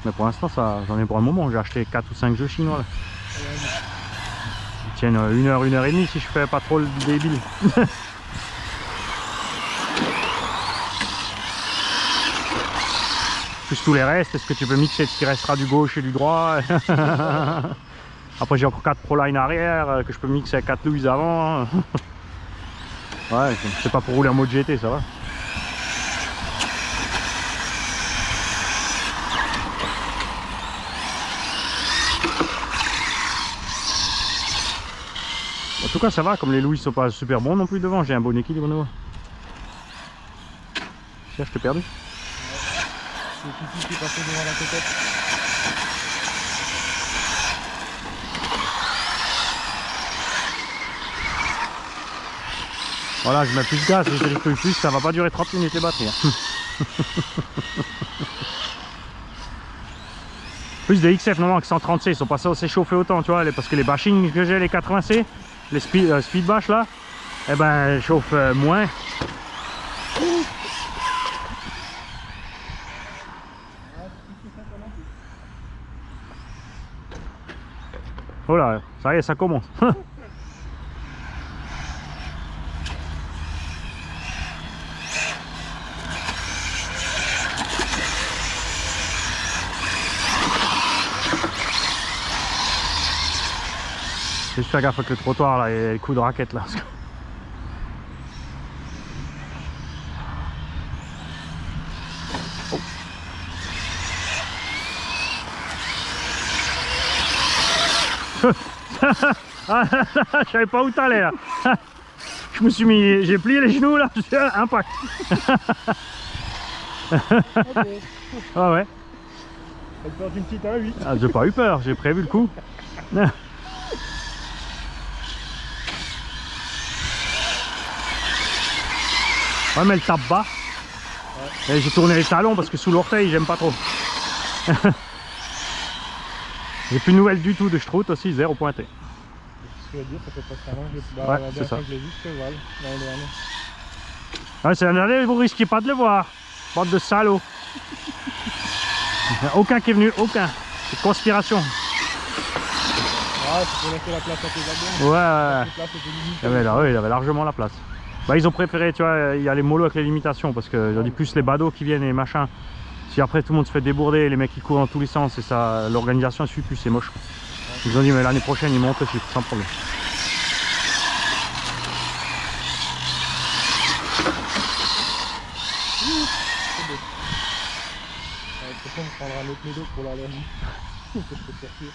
Mais pour l'instant j'en ai pour un moment, j'ai acheté 4 ou 5 jeux chinois là. Ils tiennent 1 heure, 1 heure et demie si je fais pas trop le débile. Plus tous les restes, est-ce que tu peux mixer ce qui restera du gauche et du droit? Après j'ai encore 4 ProLine arrière que je peux mixer avec 4 Louise avant. Ouais, c'est pas pour rouler en mode GT, ça va. En tout cas ça va, comme les Louis sont pas super bons non plus devant, j'ai un bon équilibre nouveau. Tiens, je t'ai perdu. C'est Titi qui est passé devant la cocotte. Voilà, je mets plus de gaz, si je dérive plus, ça va pas durer 30 minutes les batteries. Plus des XF normalement que 130C, ils sont pas censés chauffer autant, tu vois, parce que les bashings que j'ai, les 80C, les speed bash là, eh ben chauffent moins. Oh là, ça y est, ça commence. J'ai juste faire gaffe avec le trottoir là et les coups de raquette là. Je savais pas où t'allais là. Je me suis mis, j'ai plié les genoux là, impact. Okay. Ah ouais. T'as peur d'une petite à 8. Ah, j'ai pas eu peur, j'ai prévu le coup. Ouais mais elle tape bas. Ouais. Et j'ai tourné les talons parce que sous l'orteil j'aime pas trop. J'ai plus de nouvelles du tout de Strout aussi, 0 pointé. Ce que je veux dire, ça fait presque un an que ouais, la dernière fois que je l'ai vu, c'était Val, l'année dernière. Ouais, c'est l'année dernière, vous risquez pas de le voir. Bande de salauds. Aucun qui est venu, aucun. C'est conspiration. Ouais, c'est pour laisser la place à tes abonnés. Ouais. Il avait largement la place. Bah, ils ont préféré, tu vois, il y a les molos avec les limitations parce que j'en dis plus les badauds qui viennent et machin. Si après tout le monde se fait débourder, les mecs qui courent dans tous les sens et ça, l'organisation ne suit plus, c'est moche. Ils ont dit mais l'année prochaine ils montent le chiffre sans problème. De toute façon on prendra un autre médo pour l'allergie. Je peux te faire sûr.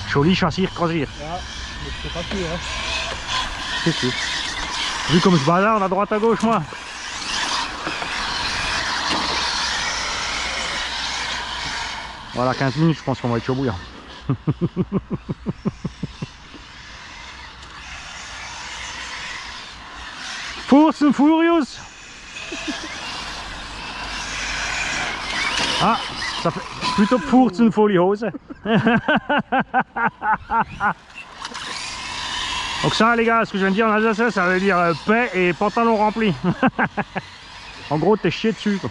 Joli châssis croisière. Ja, mais c'est pas sûr. Hein. C'est sûr. Vu comme je balarde à droite à gauche, moi. Voilà, 15 minutes, je pense qu'on va être chaud bouillant. Fast and Furious. Ah, ça fait plutôt Furz and Foliose. Donc ça les gars, ce que je viens de dire en alsacien, ça veut dire paix et pantalon rempli. En gros, t'es chié dessus quoi.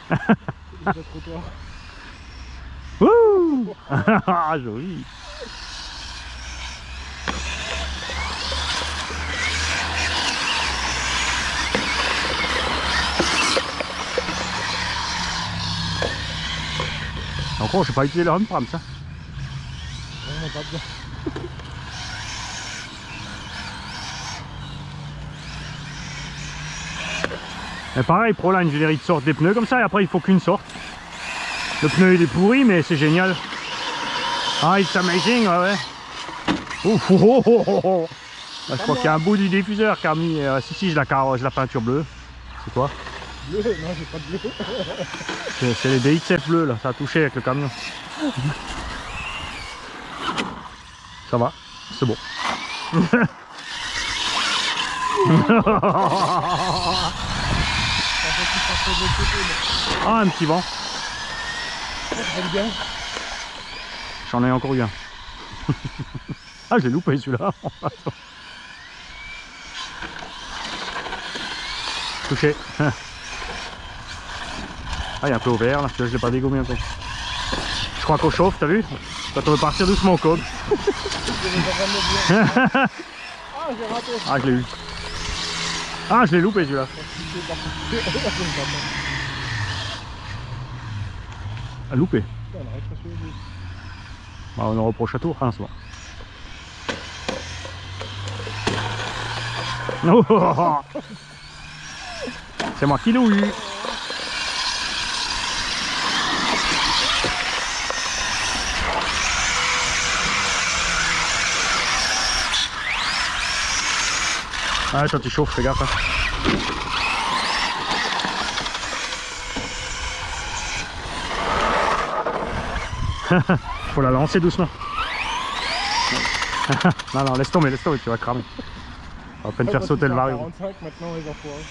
C'est déjà trop tard. Wouh. Ah, joli. Encore, je n'ai pas utilisé le Humpram ça. Vraiment pas bien. Et pareil, Proline, je dirais, ils sortent des pneus comme ça et après il faut qu'une sorte. Le pneu il est pourri mais c'est génial. Ah, it's amazing, ouais. Ouf, oh, oh, oh, oh. Là, je crois qu'il y a un bout du diffuseur qui a mis. Si, je la peinture bleue. C'est quoi? Bleu? Non, j'ai pas de bleu. C'est les DX7 bleus là, ça a touché avec le camion. Ça va, c'est bon. Ah, un petit vent. J'en ai encore eu un. Ah, je l'ai loupé celui-là. Touché. Ah, il y a un peu au vert là, je l'ai pas dégommé un peu. Je crois qu'on chauffe, t'as vu? Quand on veut partir doucement au code. Ah, j'ai raté. Ah, je l'ai eu. Ah, je l'ai loupé celui-là. Ah, loupé. Bah, on en reproche à tour, hein, c'est bon. Oh, c'est moi qui l'ai eu. Ah, toi tu chauffes, fais gaffe. Hein. Faut la lancer doucement. Non, non, laisse tomber, tu vas cramer. On va à peine faire sauter le vario. 45 maintenant les enfoirés.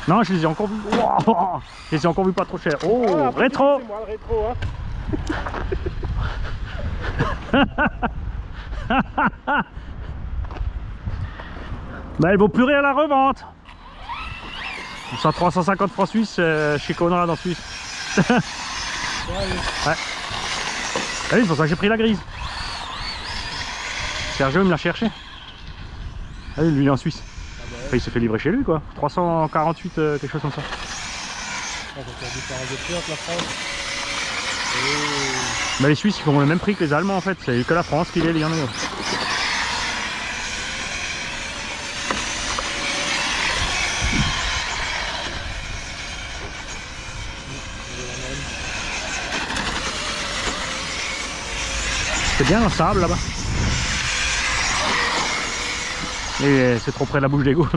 Non, je les ai encore vus. Wow, je les ai encore vus pas trop cher. Oh, rétro. C'est moi le rétro, hein. Bah, elle vaut plus rien à la revente. On sort 350 francs suisses chez Conrad en Suisse. Ouais. Ah oui, c'est pour ça que j'ai pris la grise. Sergio il me l'a cherché. Ah oui, lui il est en Suisse. Ah bah ouais. Enfin, il s'est fait livrer chez lui quoi. 348 quelque chose comme ça. On va faire différence de prix entre la France. Bah, les Suisses ils font le même prix que les Allemands en fait. C'est que la France qui les ligne. C'est bien le sable là-bas. Et c'est trop près de la bouche d'égout.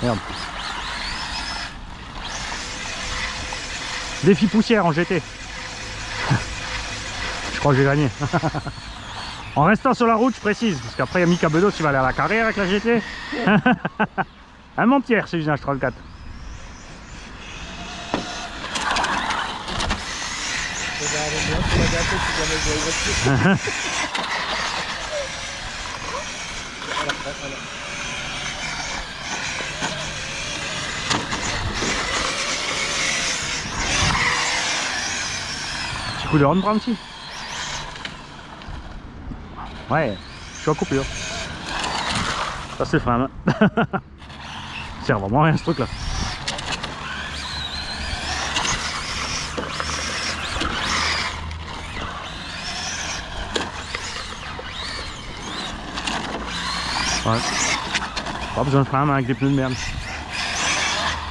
Merde. Défi poussière en GT. Je crois que j'ai gagné. En restant sur la route, je précise, parce qu'après il y a Mika Bedos qui va aller à la carrière avec la GT. Un Montière, c'est une H34. Regardez bien sur la gâteau si jamais vous avez voiture. Voilà. Petit coup de Ron Brown aussi. Ouais, je suis en coupure. Ça c'est le frein. Ça sert vraiment à rien ce truc là. Ouais. Pas besoin de frein à main avec des pneus de merde.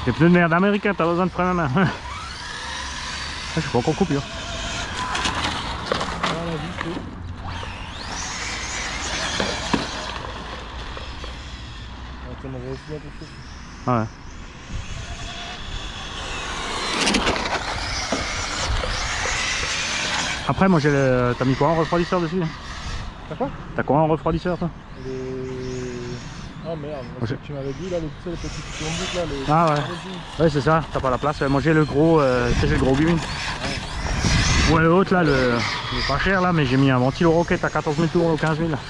Des pneus de merde américains, t'as besoin de frein à main. je suis pas encore coupure. Voilà, vite fait. On va aussi un peu chaud. Ouais. Après, moi j'ai le. T'as mis quoi en refroidisseur dessus? T'as quoi? T'as quoi en refroidisseur toi? Ah merde, ce que tu m'avais dit là, les petits tourniques là, les... Ah ouais. Ouais, c'est ça, t'as pas la place. Moi j'ai le gros, tu sais, j'ai le gros bimine. Ouais, l'autre là, il est pas cher là, mais j'ai mis un ventilo rocket à 14 000 tours ou 15 000. J'ai aussi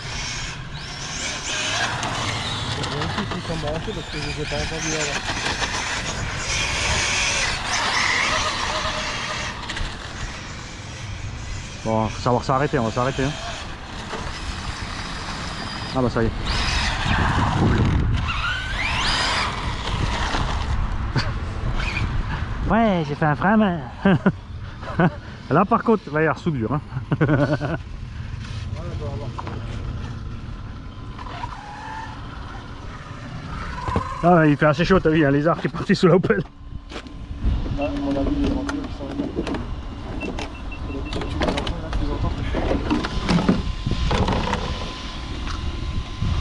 qui sont branchés parce que je les ai pas entendus avant. Bon, faut savoir s'arrêter, on va s'arrêter. Hein. Ah bah ça y est. Ouais, j'ai fait un frein, mais... Là par contre, il va y avoir soudure. Hein. Ah, il fait assez chaud, t'as vu, il y a un lézard qui est parti sous la Opel. Ah, on a vu les ventures qui sont là.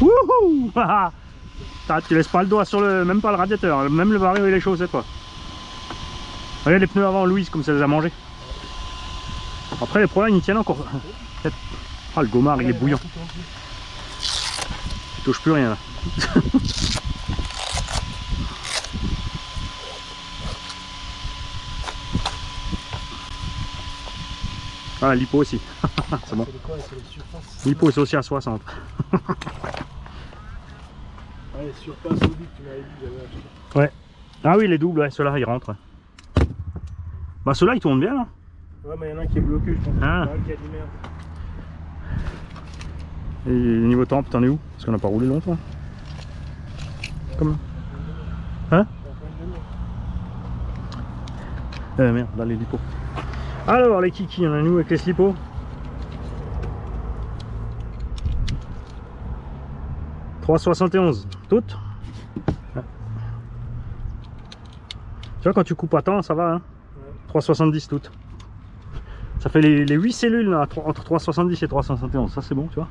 Wouhou. Tu laisses pas le doigt sur le... Même pas le radiateur, même le baril il est chaud cette fois. Regarde les pneus avant, Louise, comme ça les a mangés. Après les problèmes ils tiennent encore. Ah le gomard il est bouillant. Il touche plus rien là. Ah l'hypo aussi. C'est bon. L'hypo c'est aussi à 60. Ah, les surfaces audit, tu m'avais dit, j'avais acheté. Ouais. Ah oui les doubles, ouais, ceux-là ils rentrent. Bah ceux-là ils tournent bien là. Ouais mais il y en a un qui est bloqué, je pense. Ah. Il y en a un qui a dit merde. Et niveau temps, t'en es où? Parce qu'on n'a pas roulé longtemps. Comment? Hein? Merde, là les lipos. Alors les kikis, on a nous avec les slipos. « 3,71 toutes. Ouais. Tu vois quand tu coupes à temps ça va hein? Ouais. 3,70 toutes. Ça fait les 8 cellules là, entre 3,70 et 3,71, ça c'est bon tu vois.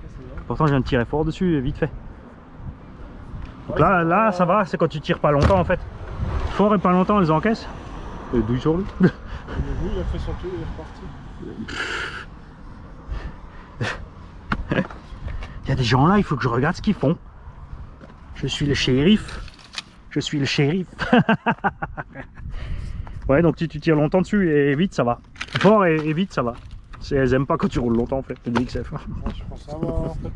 Pourtant je viens de tirer fort dessus vite fait. Donc ouais, là ça va, c'est quand tu tires pas longtemps en fait. Fort et pas longtemps elles encaissent. Et douille sur lui. Oui, il a fait son tour, il est reparti. Il y a des gens là, il faut que je regarde ce qu'ils font. Je suis le shérif. Je suis le shérif. Ouais, donc tu tires longtemps dessus et vite ça va. Fort et vite ça va. Elles aiment pas quand tu roules longtemps en fait, le DXF. Je pense que ça va en fait.